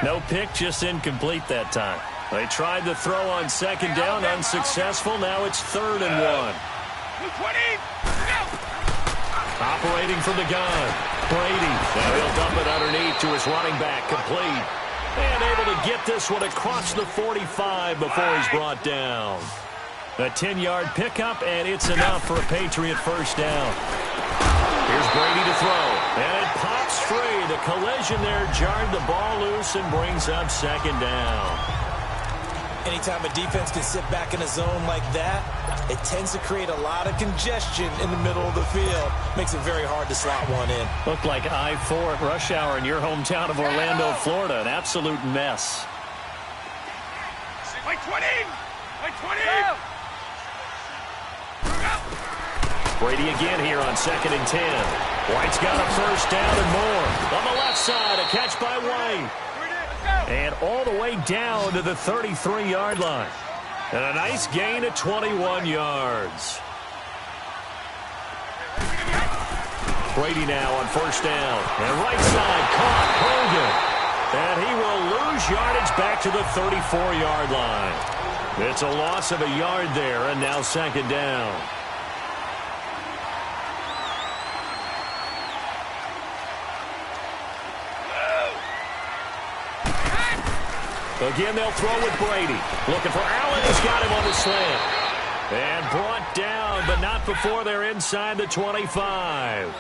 No pick, just incomplete that time. They tried the throw on 2nd down, unsuccessful. Now it's 3rd and 1. Operating from the gun. Brady. And he'll dump it underneath to his running back, complete. And able to get this one across the 45 before he's brought down. A 10-yard pickup, and it's enough for a Patriot first down. Here's Brady to throw, and it pops free. The collision there jarred the ball loose and brings up 2nd down. Anytime a defense can sit back in a zone like that, it tends to create a lot of congestion in the middle of the field. Makes it very hard to slot one in. Looked like I-4 at rush hour in your hometown of Orlando, Florida. An absolute mess. Wait 20! Wait 20! Brady again here on 2nd and 10. White's got a first down and more. On the left side, a catch by White. And all the way down to the 33-yard line. And a nice gain of 21 yards. Brady now on first down. And right side caught Hogan. And he will lose yardage back to the 34-yard line. It's a loss of a yard there, and now second down. Again, they'll throw with Brady. Looking for Allen. He's got him on the slant. And brought down, but not before they're inside the 25.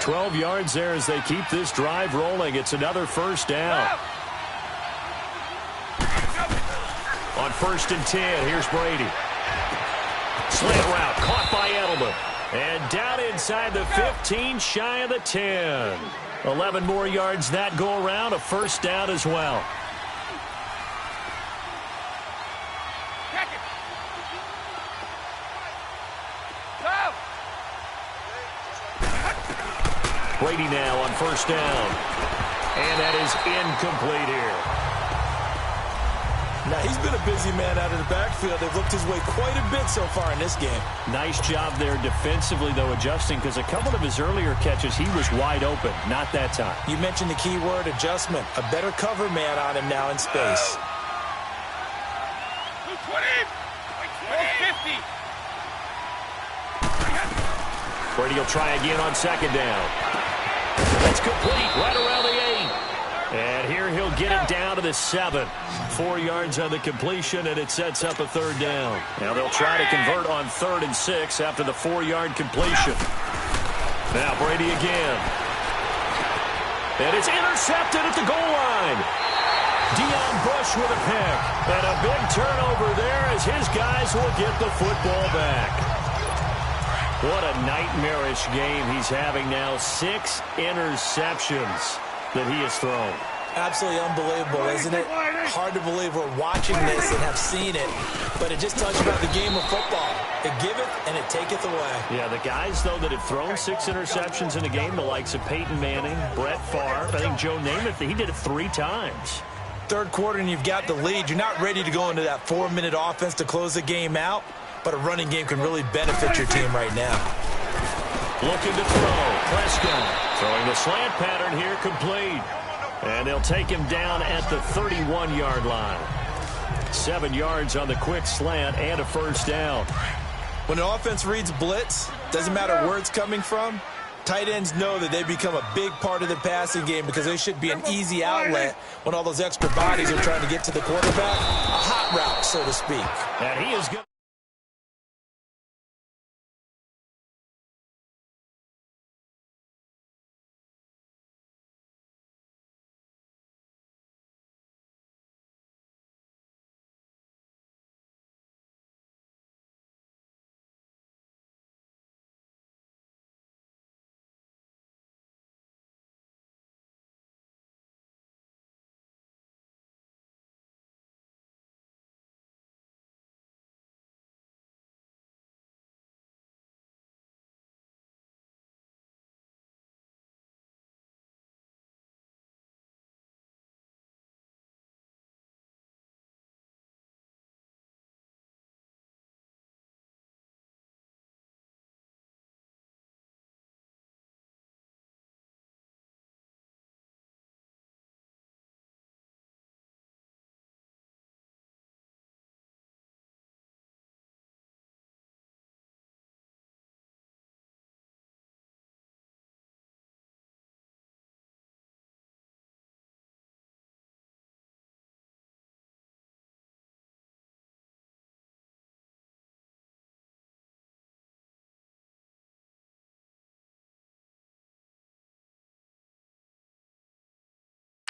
12 yards there as they keep this drive rolling. It's another first down. On 1st and 10, here's Brady. Slant route, caught by Edelman. And down inside the 15, shy of the 10. 11 more yards that go around, a first down as well. Brady now on first down. And that is incomplete here. Now, he's been a busy man out of the backfield. They've looked his way quite a bit so far in this game. Nice job there defensively, though, adjusting, because a couple of his earlier catches, he was wide open. Not that time. You mentioned the key word, adjustment. A better cover man on him now in space. 220! 50! Brady will try again on second down. That's complete right around the 8. And here he'll get it down to the 7. 4 yards on the completion, and it sets up a third down. Now they'll try to convert on 3rd and 6 after the 4-yard completion. Now Brady again. And it's intercepted at the goal line. Deion Bush with a pick. And a big turnover there as his guys will get the football back. What a nightmarish game he's having now. 6 interceptions that he has thrown. Absolutely unbelievable, isn't it? Hard to believe we're watching this and have seen it, but it just tells you about the game of football. It giveth and it taketh away. Yeah, the guys, though, that have thrown 6 interceptions in a game, the likes of Peyton Manning, Brett Favre, I think Joe Namath, he did it 3 times. Third quarter and you've got the lead. You're not ready to go into that 4-minute offense to close the game out, but a running game can really benefit your team right now. Looking to throw. Prescott throwing the slant pattern here, complete. And they'll take him down at the 31-yard line. 7 yards on the quick slant and a first down. When an offense reads blitz, doesn't matter where it's coming from, tight ends know that they become a big part of the passing game because they should be an easy outlet when all those extra bodies are trying to get to the quarterback. A hot route, so to speak. And he is good.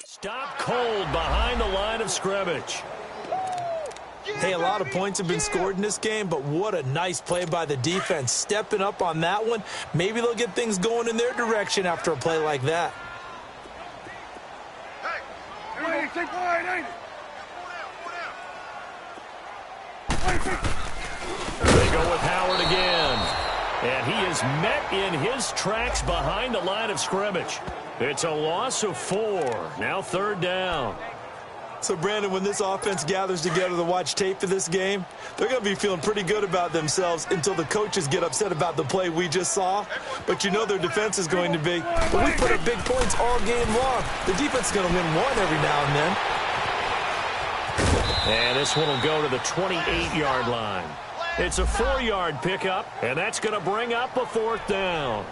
Stop cold behind the line of scrimmage. Hey, a lot of points have been scored in this game, but what a nice play by the defense. Stepping up on that one. Maybe they'll get things going in their direction after a play like that. Hey, take wide, ain't it? They go with Howard again. And he is met in his tracks behind the line of scrimmage. It's a loss of 4. Now third down. So, Brandon, when this offense gathers together to watch tape of this game, they're going to be feeling pretty good about themselves until the coaches get upset about the play we just saw. But you know their defense is going to be, but we put up big points all game long. The defense is going to win one every now and then. And this one will go to the 28-yard line. It's a 4-yard pickup, and that's going to bring up a 4th down.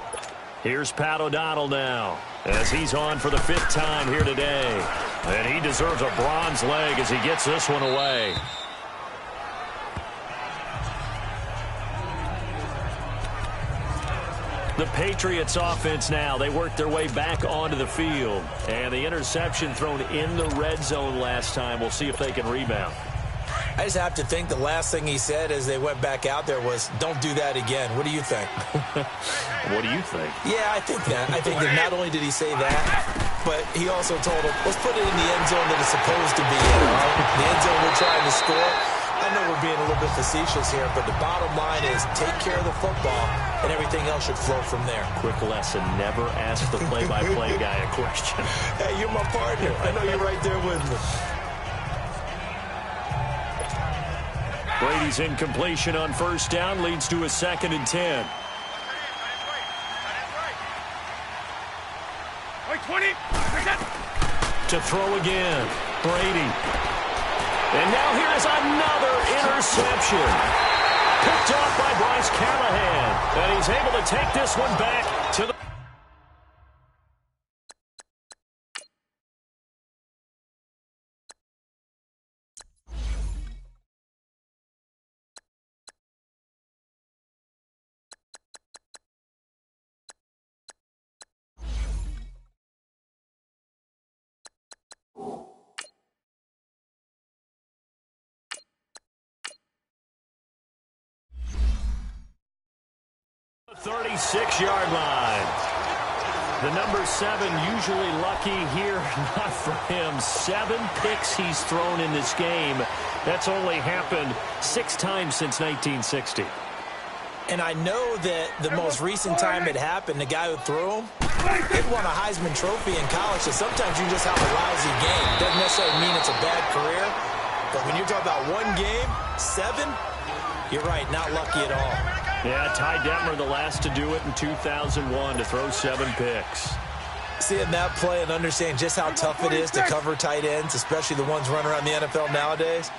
Here's Pat O'Donnell now, as he's on for the 5th time here today. And he deserves a bronze leg as he gets this one away. The Patriots offense now, they work their way back onto the field. And the interception thrown in the red zone last time. We'll see if they can rebound. I just have to think the last thing he said as they went back out there was, don't do that again. What do you think? What do you think? Yeah, I think that. I think that not only did he say that, but he also told him, let's put it in the end zone that it's supposed to be in. Right? The end zone we're trying to score. I know we're being a little bit facetious here, but the bottom line is take care of the football, and everything else should flow from there. Quick lesson, never ask the play-by-play guy a question. Hey, you're my partner. I know you're right there with me. Brady's incompletion on 1st down leads to a 2nd and 10. 20. To throw again, Brady. And now here's another interception. Picked off by Bryce Callahan. And he's able to take this one back to the... The 36-yard line. The number 7 usually lucky here, not for him. 7 picks he's thrown in this game. That's only happened 6 times since 1960. And I know that the most recent time it happened, the guy who threw him, he won a Heisman Trophy in college, so sometimes you just have a lousy game. Doesn't necessarily mean it's a bad career, but when you're talking about one game, 7, you're right, not lucky at all. Yeah, Ty Detmer, the last to do it in 2001, to throw 7 picks. Seeing that play and understanding just how tough it is to cover tight ends, especially the ones running around the NFL nowadays,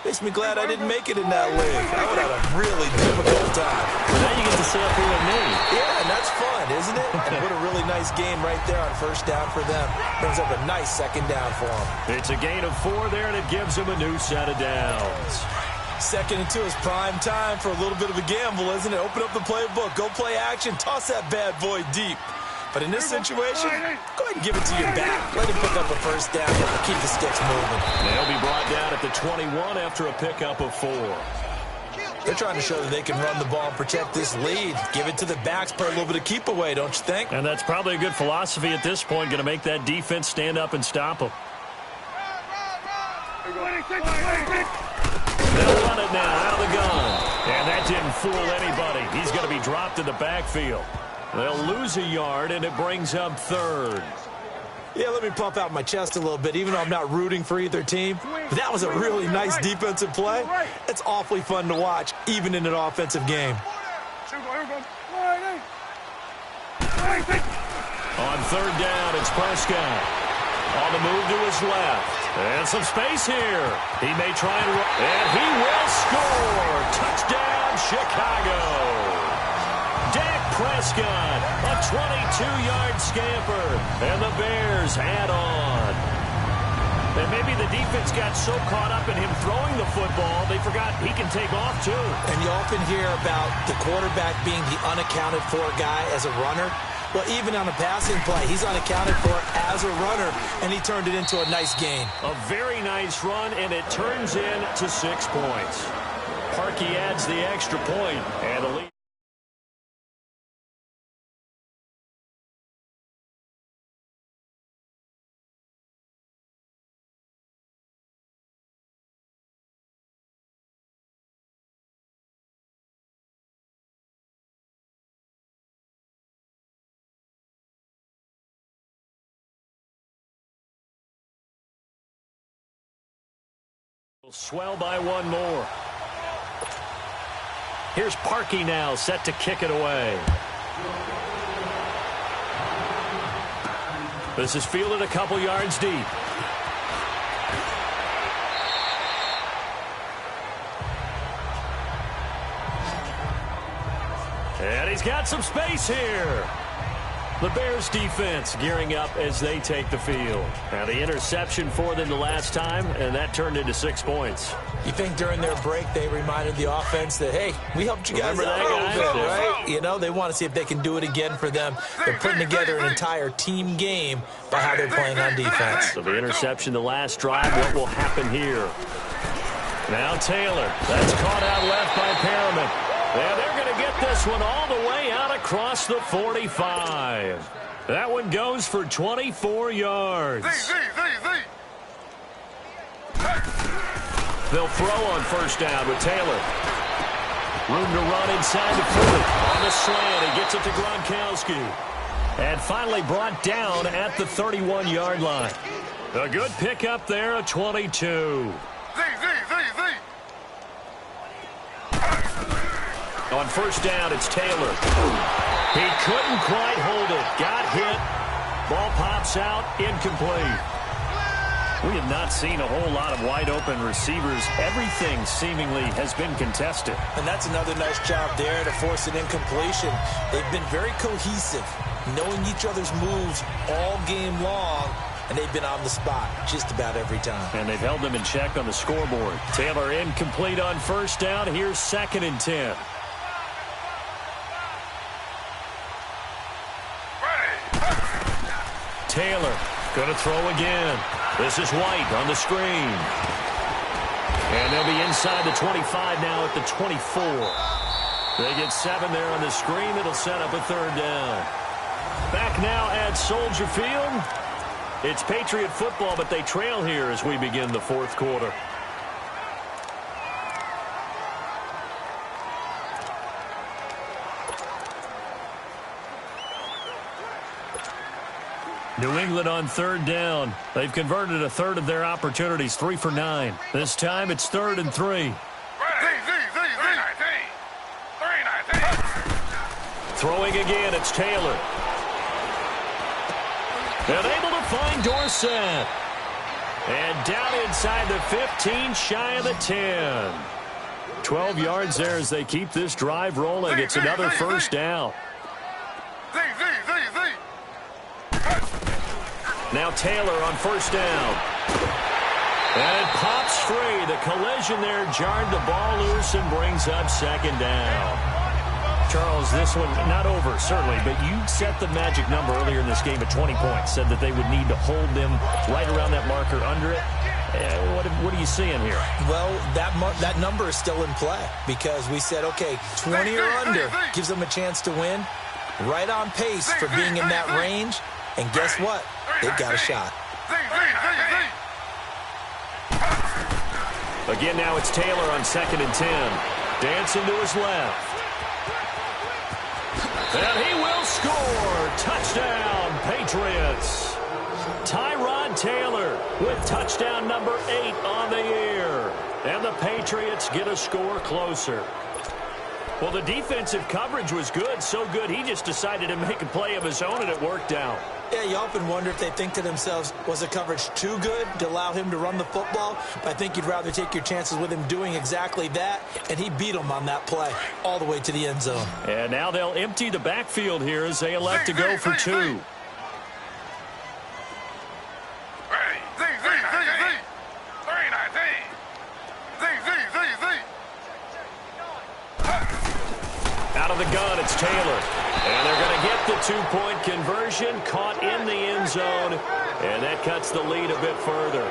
makes me glad I didn't make it in that league. I would have had a really difficult time. Well, now you get to sit up here with me. Yeah, and that's fun, isn't it? And what a really nice game right there on 1st down for them. Brings up a nice 2nd down for them. It's a gain of 4 there, and it gives them a new set of downs. 2nd and 2 is prime time for a little bit of a gamble, isn't it? Open up the playbook, go play action, toss that bad boy deep. But in this situation, go ahead and give it to your back. Let him pick up a 1st down. Keep the sticks moving. They'll be brought down at the 21 after a pickup of 4. They're trying to show that they can run the ball and protect this lead. Give it to the backs, play a little bit of keep away, don't you think? And that's probably a good philosophy at this point, going to make that defense stand up and stop them. They'll run it now out of the gun. And that didn't fool anybody. He's going to be dropped in the backfield. They'll lose a yard, and it brings up 3rd. Yeah, let me pump out my chest a little bit, even though I'm not rooting for either team. But that was a really nice defensive play. It's awfully fun to watch, even in an offensive game. On 3rd down, it's Prescott. On the move to his left. And some space here. He may try and run. And he will score. Touchdown, Chicago. Dak Prescott, a 22-yard scamper. And the Bears add on. And maybe the defense got so caught up in him throwing the football, they forgot he can take off, too. And you often hear about the quarterback being the unaccounted-for guy as a runner. Well, even on a passing play, he's unaccounted for as a runner, and he turned it into a nice gain. A very nice run, and it turns into 6 points. Parkey adds the extra point, and the lead. Swell by one more. Here's Parkey now, set to kick it away. This is fielded a couple yards deep. And he's got some space here. The Bears defense gearing up as they take the field. Now the interception for them the last time, and that turned into 6 points. You think during their break they reminded the offense that, hey, we helped you guys out a little bit, right? You know, they want to see if they can do it again for them. They're putting together an entire team game by how they're playing on defense. So the interception the last drive, what will happen here? Now Taylor, that's caught out left by Perriman. Yeah, they're going to get this one all the way out across the 45. That one goes for 24 yards. They'll throw on first down with Taylor. Room to run inside the 40. On the slant, he gets it to Gronkowski. And finally brought down at the 31-yard line. A good pickup there, a 22. On first down, it's Taylor. He couldn't quite hold it. Got hit. Ball pops out. Incomplete. We have not seen a whole lot of wide-open receivers. Everything seemingly has been contested. And that's another nice job there to force an incompletion. They've been very cohesive, knowing each other's moves all game long, and they've been on the spot just about every time. And they've held them in check on the scoreboard. Taylor incomplete on first down. Here's 2nd and 10. Taylor going to throw again. This is White on the screen. And they'll be inside the 25 now at the 24. They get 7 there on the screen. It'll set up a 3rd down. Back now at Soldier Field. It's Patriot football, but they trail here as we begin the 4th quarter. New England on 3rd down. They've converted a 1/3 of their opportunities, 3 for 9. This time it's 3rd and 3. Throwing again, it's Taylor. And able to find Dorsett. And down inside the 15, shy of the 10. 12 yards there as they keep this drive rolling. It's another first down. Now Taylor on first down. And it pops free. The collision there jarred the ball loose and brings up 2nd down. Charles, this one not over, certainly, but you set the magic number earlier in this game at 20 points. Said that they would need to hold them right around that marker under it. What are you seeing here? Well, that number is still in play because we said, okay, 20 or under gives them a chance to win. Right on pace for being in that range. And guess what? They've got a shot. Again, now it's Taylor on 2nd and 10. Dancing to his left. And he will score. Touchdown, Patriots. Tyrod Taylor with touchdown number 8 on the year. And the Patriots get a score closer. Well, the defensive coverage was good, so good he just decided to make a play of his own, and it worked out. Yeah, you often wonder if they think to themselves, was the coverage too good to allow him to run the football? I think you'd rather take your chances with him doing exactly that, and he beat him on that play all the way to the end zone. And now they'll empty the backfield here as they elect to go for 2. Out of the gun, it's Taylor. And they're going to get the 2-point conversion, caught in the end zone, and that cuts the lead a bit further.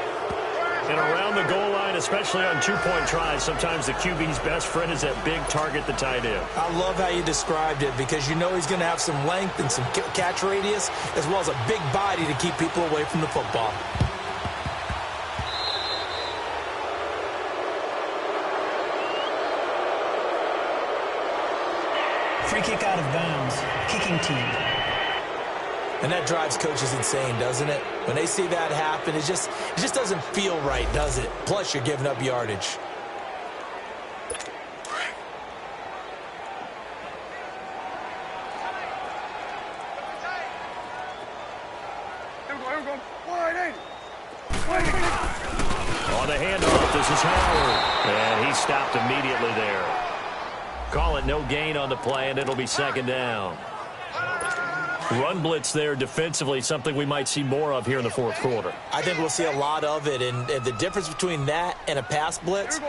And around the goal line, especially on 2-point tries, sometimes the QB's best friend is that big target, the tight end. I love how you described it because you know he's going to have some length and some catch radius as well as a big body to keep people away from the football. Free kick out of bounds. Kicking team. And that drives coaches insane, doesn't it? When they see that happen, it just doesn't feel right, does it? Plus, you're giving up yardage. On the handoff, this is Howard. And he stopped immediately there. Call it no gain on the play, and it'll be second down. Run blitz there defensively, something we might see more of here in the fourth quarter. I think we'll see a lot of it, and the difference between that and a pass blitz,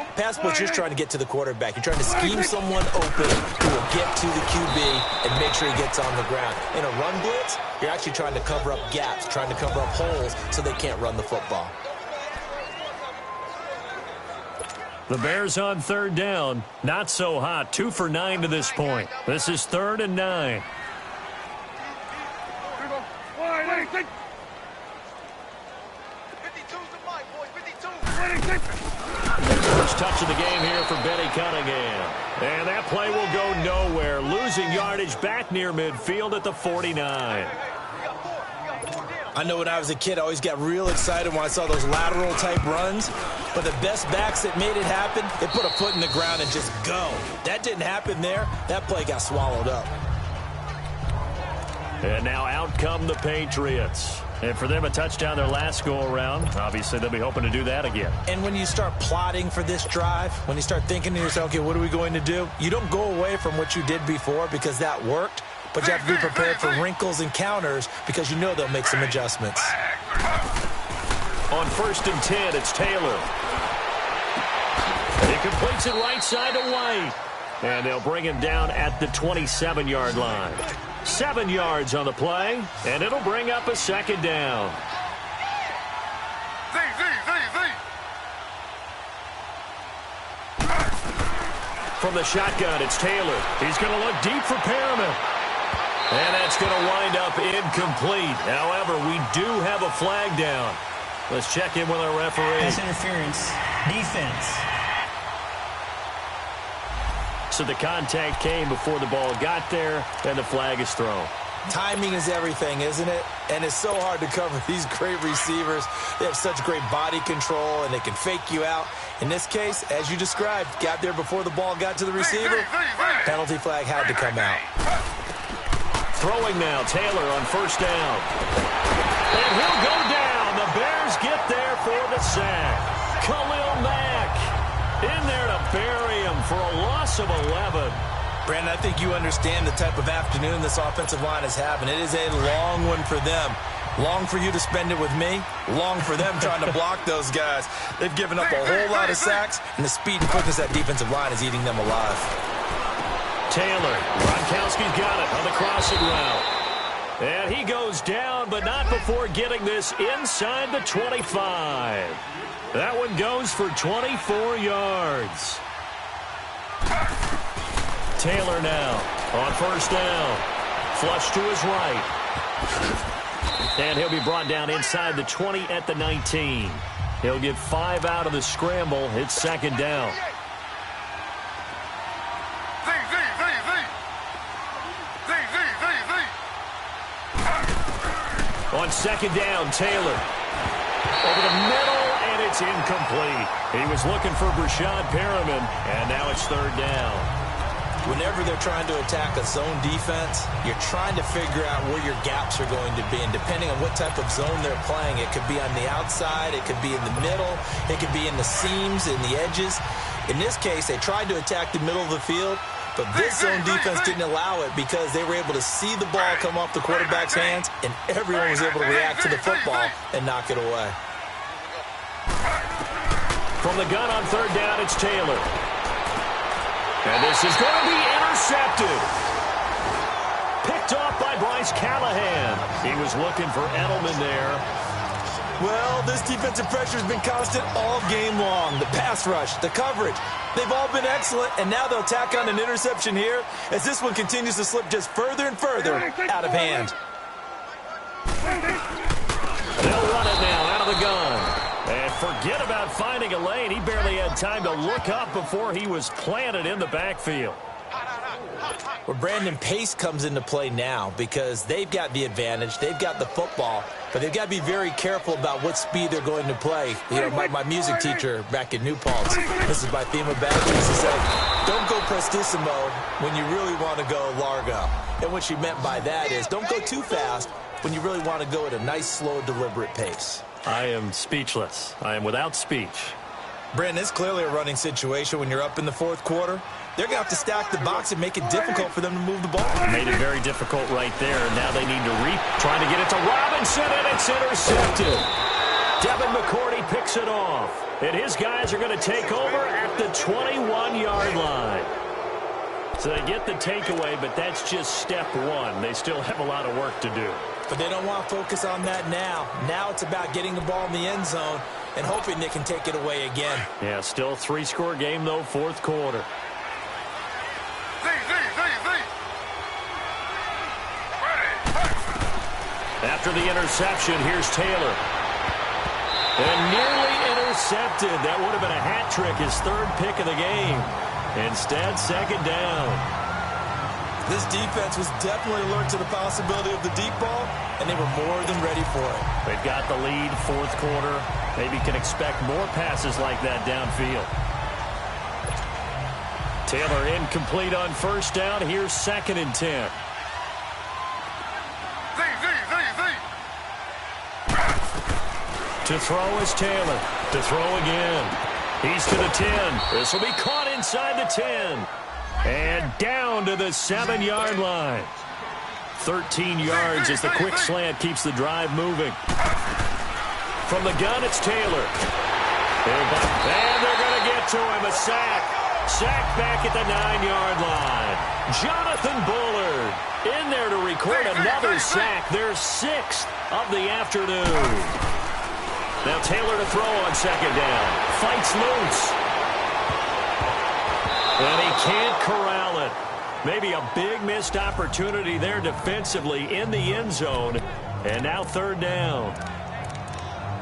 you're trying to get to the quarterback. You're trying to scheme someone open who will get to the QB and make sure he gets on the ground. In a run blitz, you're actually trying to cover up gaps, trying to cover up holes so they can't run the football. The Bears on third down. Not so hot. 2 for 9 to this point. This is 3rd and 9. First touch of the game here for Benny Cunningham. And that play will go nowhere. Losing yardage back near midfield at the 49. I know when I was a kid, I always got real excited when I saw those lateral-type runs. But the best backs that made it happen, they put a foot in the ground and just go. That didn't happen there. That play got swallowed up. And now out come the Patriots. And for them, a touchdown their last go-around. Obviously, they'll be hoping to do that again. And when you start plotting for this drive, when you start thinking to yourself, okay, what are we going to do? You don't go away from what you did before because that worked. But you have to be prepared for wrinkles and counters because you know they'll make some adjustments. On 1st and 10, it's Taylor. He completes it right side to White. And they'll bring him down at the 27-yard line. 7 yards on the play, and it'll bring up a second down. From the shotgun, it's Taylor. He's going to look deep for Perriman. And that's going to wind up incomplete. However, we do have a flag down. Let's check in with our referee. Pass interference. Defense. So the contact came before the ball got there, and the flag is thrown. Timing is everything, isn't it? And it's so hard to cover these great receivers. They have such great body control, and they can fake you out. In this case, as you described, got there before the ball got to the receiver. Penalty flag had to come out. Throwing now, Taylor on 1st down. And he'll go down. The Bears get there for the sack. Khalil Mack in there to bury him for a loss of 11. Brandon, I think you understand the type of afternoon this offensive line is having. It is a long one for them. Long for you to spend it with me. Long for them trying to block those guys. They've given up a whole lot of sacks, and the speed and quickness of that defensive line is eating them alive. Taylor, Gronkowski's got it on the crossing route. And he goes down, but not before getting this inside the 25. That one goes for 24 yards. Taylor now on 1st down. Flush to his right. And he'll be brought down inside the 20 at the 19. He'll get 5 out of the scramble. It's 2nd down. On 2nd down, Taylor. Over the middle, and it's incomplete. He was looking for Brashad Perriman, and now it's 3rd down. Whenever they're trying to attack a zone defense, you're trying to figure out where your gaps are going to be. And depending on what type of zone they're playing, it could be on the outside, it could be in the middle, it could be in the seams, in the edges. In this case, they tried to attack the middle of the field, but this zone defense didn't allow it because they were able to see the ball come off the quarterback's hands, and everyone was able to react to the football and knock it away. From the gun on 3rd down, it's Taylor. And this is going to be intercepted. Picked off by Bryce Callahan. He was looking for Edelman there. Well, this defensive pressure has been constant all game long. The pass rush, the coverage, they've all been excellent, and now they'll tack on an interception here as this one continues to slip just further and further out of hand. They'll run it now out of the gun. And forget about finding a lane. He barely had time to look up before he was planted in the backfield. Well, Brandon, pace comes into play now because they've got the advantage. They've got the football, but they've got to be very careful about what speed they're going to play. You know, my music teacher back in New Paltz, this is my theme of badges, he said, don't go prestissimo when you really want to go largo. And what she meant by that is don't go too fast when you really want to go at a nice, slow, deliberate pace. I am speechless. I am without speech. Brandon, it's clearly a running situation when you're up in the fourth quarter. They're going to have to stack the box and make it difficult for them to move the ball. Made it very difficult right there. Now they need to trying to get it to Robinson, and it's intercepted. Devin McCourty picks it off. And his guys are going to take over at the 21-yard line. So they get the takeaway, but that's just step one. They still have a lot of work to do. But they don't want to focus on that now. Now it's about getting the ball in the end zone and hoping they can take it away again. Yeah, still a three-score game, though, fourth quarter. After the interception, here's Taylor. And nearly intercepted. That would have been a hat trick, his third pick of the game. Instead, second down. This defense was definitely alert to the possibility of the deep ball, and they were more than ready for it. They've got the lead, fourth quarter. Maybe can expect more passes like that downfield. Taylor incomplete on first down. Here's 2nd and 10. To throw is Taylor. To throw again. He's to the 10. This will be caught inside the 10. And down to the 7-yard line. 13 yards as the quick slant keeps the drive moving. From the gun, it's Taylor. And they're going to get to him. A sack. Sack back at the 9-yard line. Jonathan Bullard in there to record another sack. Their 6th of the afternoon. Now Taylor to throw on second down. Fights loose. And he can't corral it. Maybe a big missed opportunity there defensively in the end zone. And now third down.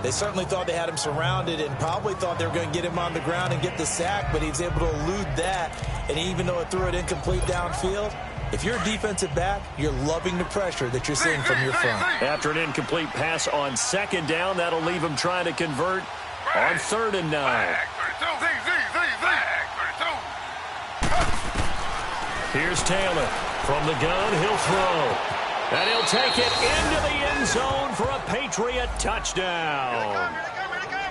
They certainly thought they had him surrounded and probably thought they were going to get him on the ground and get the sack, but he was able to elude that. And even though it threw it incomplete downfield, if you're a defensive back, you're loving the pressure that you're seeing from your front. After an incomplete pass on second down, that'll leave him trying to convert on 3rd and 9. Here's Taylor. From the gun, he'll throw. And he'll take it into the end zone for a Patriot touchdown.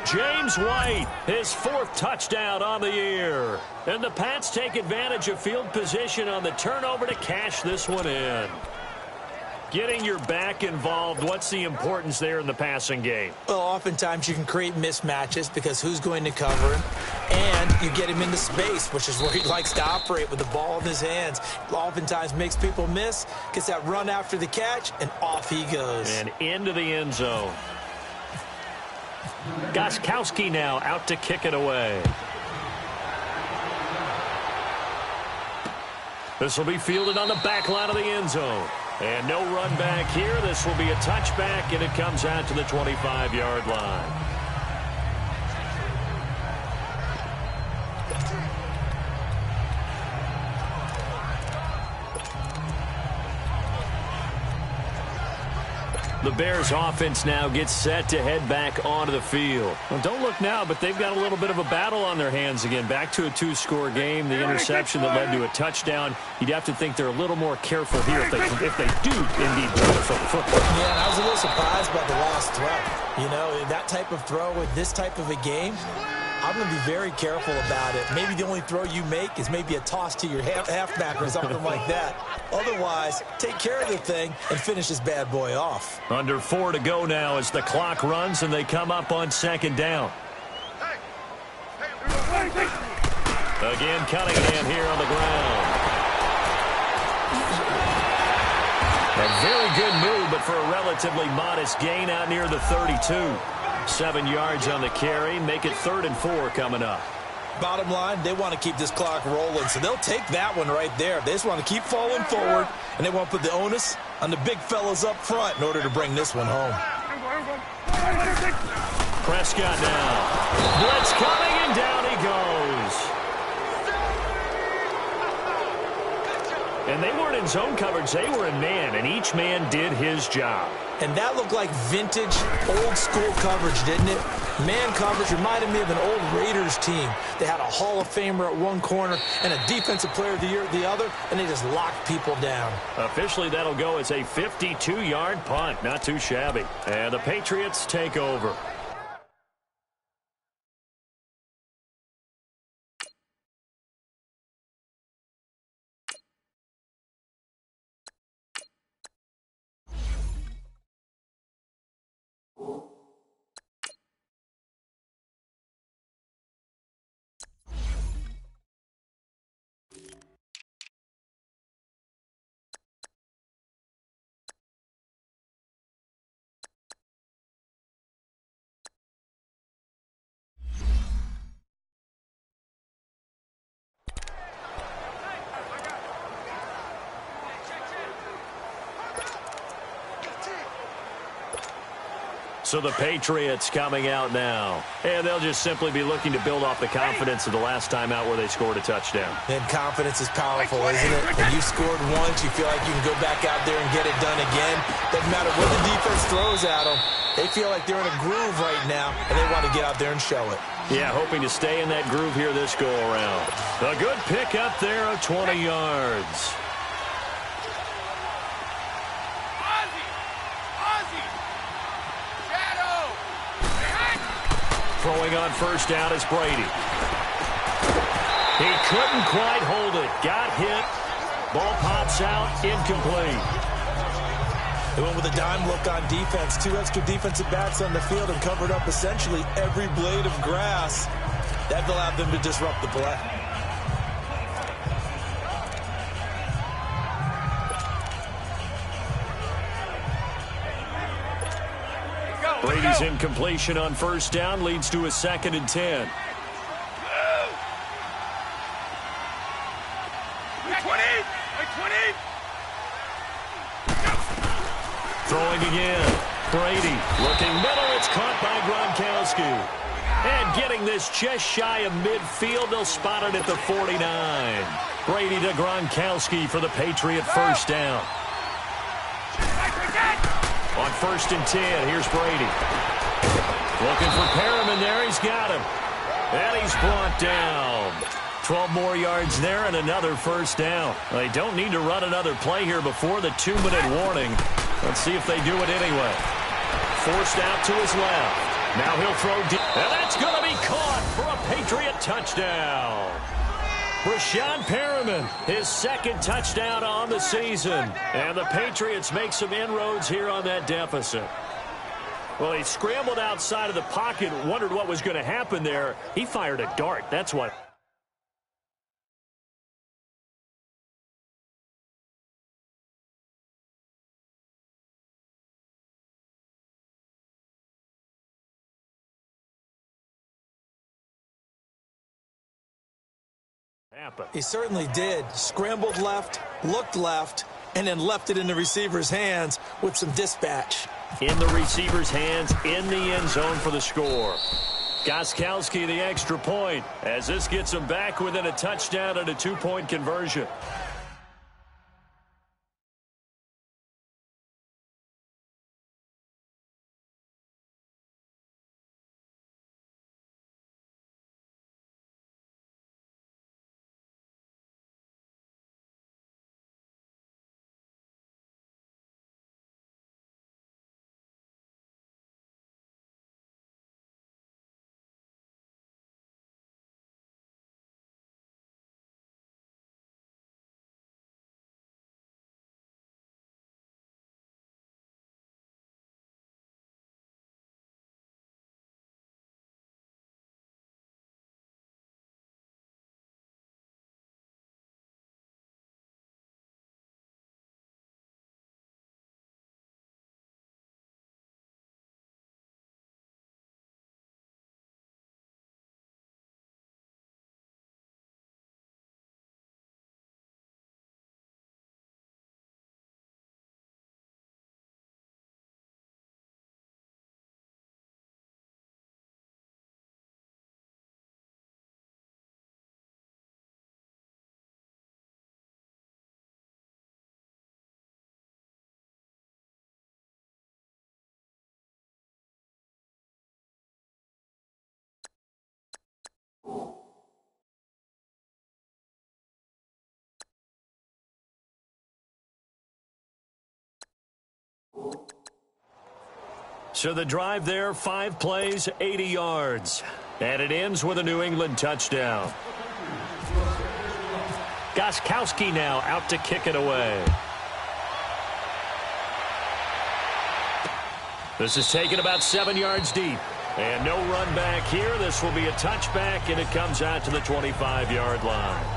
James White, his 4th touchdown on the year. And the Pats take advantage of field position on the turnover to cash this one in. Getting your back involved, what's the importance there in the passing game? Well, oftentimes you can create mismatches because who's going to cover him? And you get him into space, which is where he likes to operate with the ball in his hands. Oftentimes makes people miss, gets that run after the catch, and off he goes. And into the end zone. Gostkowski now out to kick it away. This will be fielded on the back line of the end zone. And no run back here. This will be a touchback, and it comes out to the 25-yard line. The Bears offense now gets set to head back onto the field. Well, don't look now, but they've got a little bit of a battle on their hands again. Back to a 2-score game. The interception that led to a touchdown. You'd have to think they're a little more careful here if they do indeed throw the football. Yeah, and I was a little surprised by the last throw. You know, that type of throw with this type of a game, I'm going to be very careful about it. Maybe the only throw you make is maybe a toss to your halfback or something like that. Otherwise, take care of the thing and finish this bad boy off. Under 4 to go now as the clock runs and they come up on second down. Again, Cunningham here on the ground. A very good move, but for a relatively modest gain out near the 32. 7 yards on the carry. Make it 3rd and 4 coming up. Bottom line, they want to keep this clock rolling, so they'll take that one right there. They just want to keep falling forward, and they want to put the onus on the big fellas up front in order to bring this one home. Prescott now. Blitz coming, and down he goes. And they weren't in zone coverage. They were in man, and each man did his job. And that looked like vintage, old-school coverage, didn't it? Man coverage reminded me of an old Raiders team. They had a Hall of Famer at one corner and a Defensive Player of the Year at the other, and they just locked people down. Officially, that'll go as a 52-yard punt. Not too shabby. And the Patriots take over. So the Patriots coming out now. And they'll just simply be looking to build off the confidence of the last time out where they scored a touchdown. And confidence is powerful, isn't it? When you scored once, you feel like you can go back out there and get it done again. Doesn't matter what the defense throws at them. They feel like they're in a groove right now, and they want to get out there and show it. Yeah, hoping to stay in that groove here this go-around. A good pick up there of 20 yards. Throwing on first down is Brady. He couldn't quite hold it. Got hit. Ball pops out. Incomplete. They went with a dime look on defense. 2 extra defensive backs on the field and covered up essentially every blade of grass. That allowed them to disrupt the play. Brady's incompletion on first down leads to a 2nd and 10. Throwing again. Brady looking middle. It's caught by Gronkowski. And getting this just shy of midfield. They'll spot it at the 49. Brady to Gronkowski for the Patriot first down. On 1st and 10, here's Brady. Looking for Perriman there. He's got him. And he's brought down. 12 more yards there and another first down. They don't need to run another play here before the 2-minute warning. Let's see if they do it anyway. Forced out to his left. Now he'll throw deep. And that's going to be caught for a Patriot touchdown. Brashad Perriman, his 2nd touchdown on the season. And the Patriots make some inroads here on that deficit. Well, he scrambled outside of the pocket, wondered what was going to happen there. He fired a dart. That's what happened. He certainly did. Scrambled left, looked left, and then left it in the receiver's hands with some dispatch. In the receiver's hands, in the end zone for the score. Gostkowski the extra point as this gets him back within a touchdown and a 2-point conversion. So the drive there, 5 plays, 80 yards. And it ends with a New England touchdown. Gostkowski now out to kick it away. This is taken about 7 yards deep. And no run back here. This will be a touchback, and it comes out to the 25-yard line.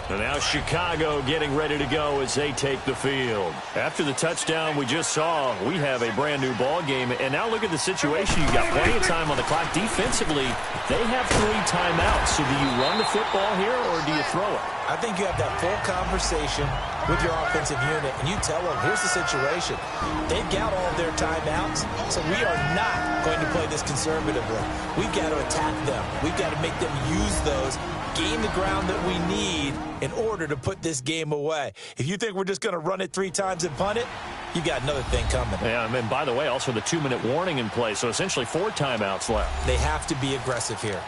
And now Chicago getting ready to go as they take the field. After the touchdown we just saw, we have a brand-new ball game. And now look at the situation. You've got plenty of time on the clock. Defensively, they have 3 timeouts. So do you run the football here, or do you throw it? I think you have that full conversation with your offensive unit, and you tell them, here's the situation. They've got all of their timeouts, so we are not going to play this conservatively. We've got to attack them. We've got to make them use those, gain the ground that we need in order to put this game away. If you think we're just going to run it 3 times and punt it, you got another thing coming. Yeah, and by the way, also the 2-minute warning in play, so essentially 4 timeouts left. They have to be aggressive here.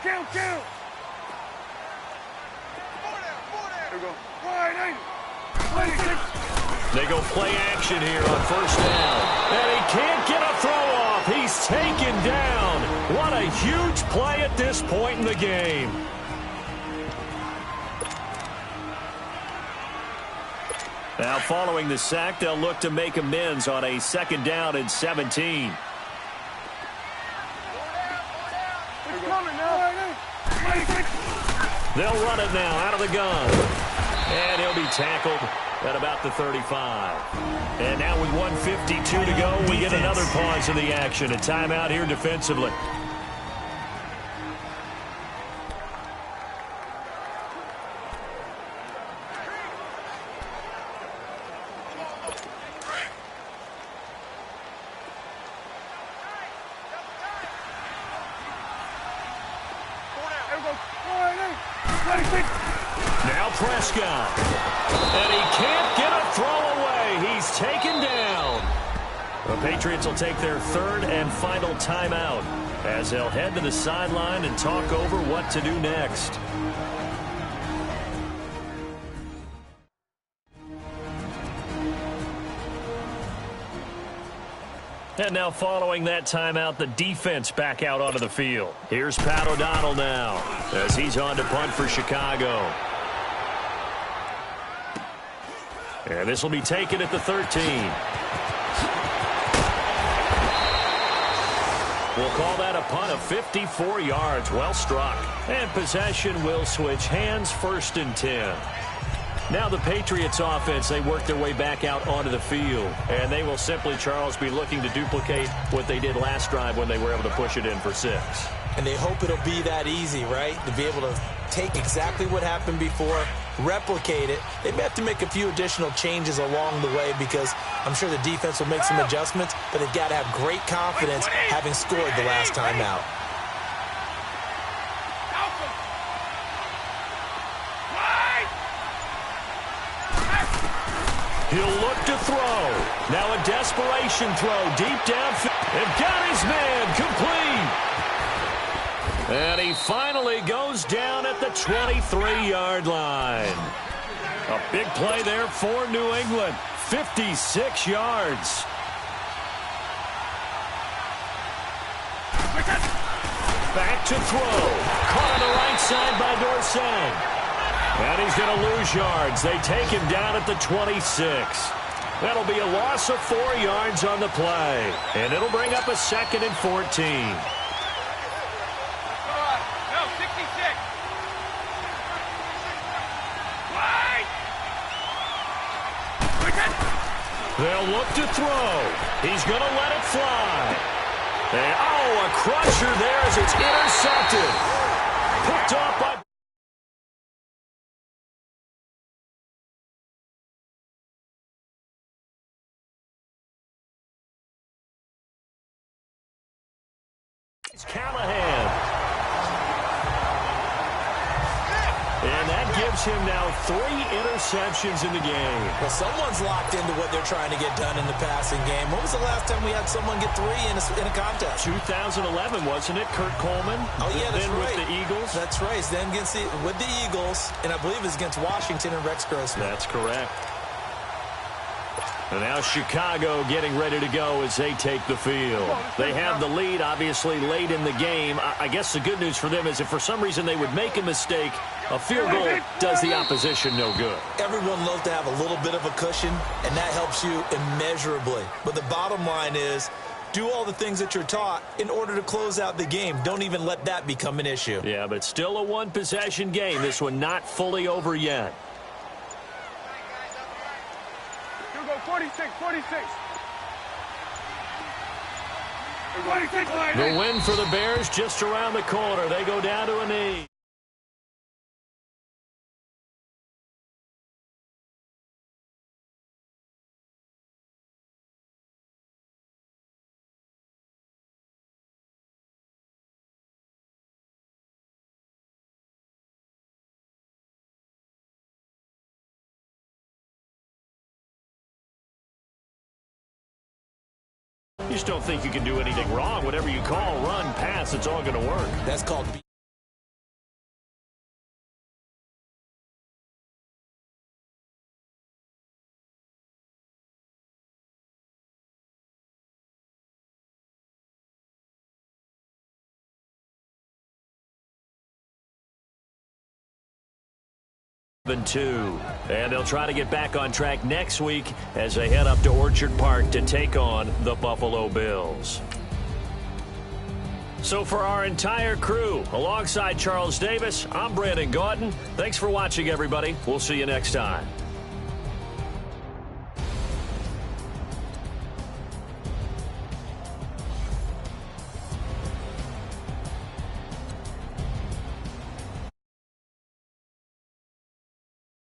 Count. Here we go. Wide, 26. They go play action here on first down. And he can't get a throw off. He's taken down. What a huge play at this point in the game. Now following the sack, they'll look to make amends on a 2nd down and 17. They'll run it now out of the gun. And he'll be tackled at about the 35. And now with 1:52 to go, we get another pause in the action. A timeout here defensively. Now Prescott. And he can't get a throw away. He's taken down. The Patriots will take their 3rd and final timeout as they'll head to the sideline and talk over what to do next. And now following that timeout, the defense back out onto the field. Here's Pat O'Donnell now as he's on to punt for Chicago. And this will be taken at the 13. We'll call that a punt of 54 yards. Well struck. And possession will switch hands, 1st and 10. Now the Patriots offense, they work their way back out onto the field. And they will simply, Charles, be looking to duplicate what they did last drive when they were able to push it in for 6. And they hope it'll be that easy, right? To be able to take exactly what happened before, replicate it. They may have to make a few additional changes along the way because I'm sure the defense will make some adjustments, but they've got to have great confidence having scored the last time out. He'll look to throw. Now a desperation throw deep downfield. And got his man complete. And he finally goes down at the 23-yard line. A big play there for New England. 56 yards. Back to throw. Caught on the right side by Dorsett. And he's going to lose yards. They take him down at the 26. That'll be a loss of 4 yards on the play. And it'll bring up a 2nd and 14. They'll look to throw. He's going to let it fly. And, oh, a crusher there as it's intercepted. Picked off by... It's Callahan. And that gives gives him now 3 interceptions in the game. Well, someone's locked into what they're trying to get done in the passing game. When was the last time we had someone get 3 in a contest? 2011, wasn't it? Kurt Coleman. Oh, yeah, that's then right. with the Eagles. That's right. Then with the Eagles, and I believe it's against Washington and Rex Grossman. That's correct. And now Chicago getting ready to go as they take the field. They have the lead, obviously, late in the game. I guess the good news for them is if for some reason they would make a mistake, a field goal does the opposition no good. Everyone loves to have a little bit of a cushion, and that helps you immeasurably. But the bottom line is, do all the things that you're taught in order to close out the game. Don't even let that become an issue. Yeah, but still a one-possession game. This one not fully over yet. 46. The win for the Bears just around the corner. They go down to a knee. You just don't think you can do anything wrong. Whatever you call, run, pass, it's all going to work. That's called... Two. And they'll try to get back on track next week as they head up to Orchard Park to take on the Buffalo Bills. So for our entire crew, alongside Charles Davis, I'm Brandon Gautin. Thanks for watching, everybody. We'll see you next time.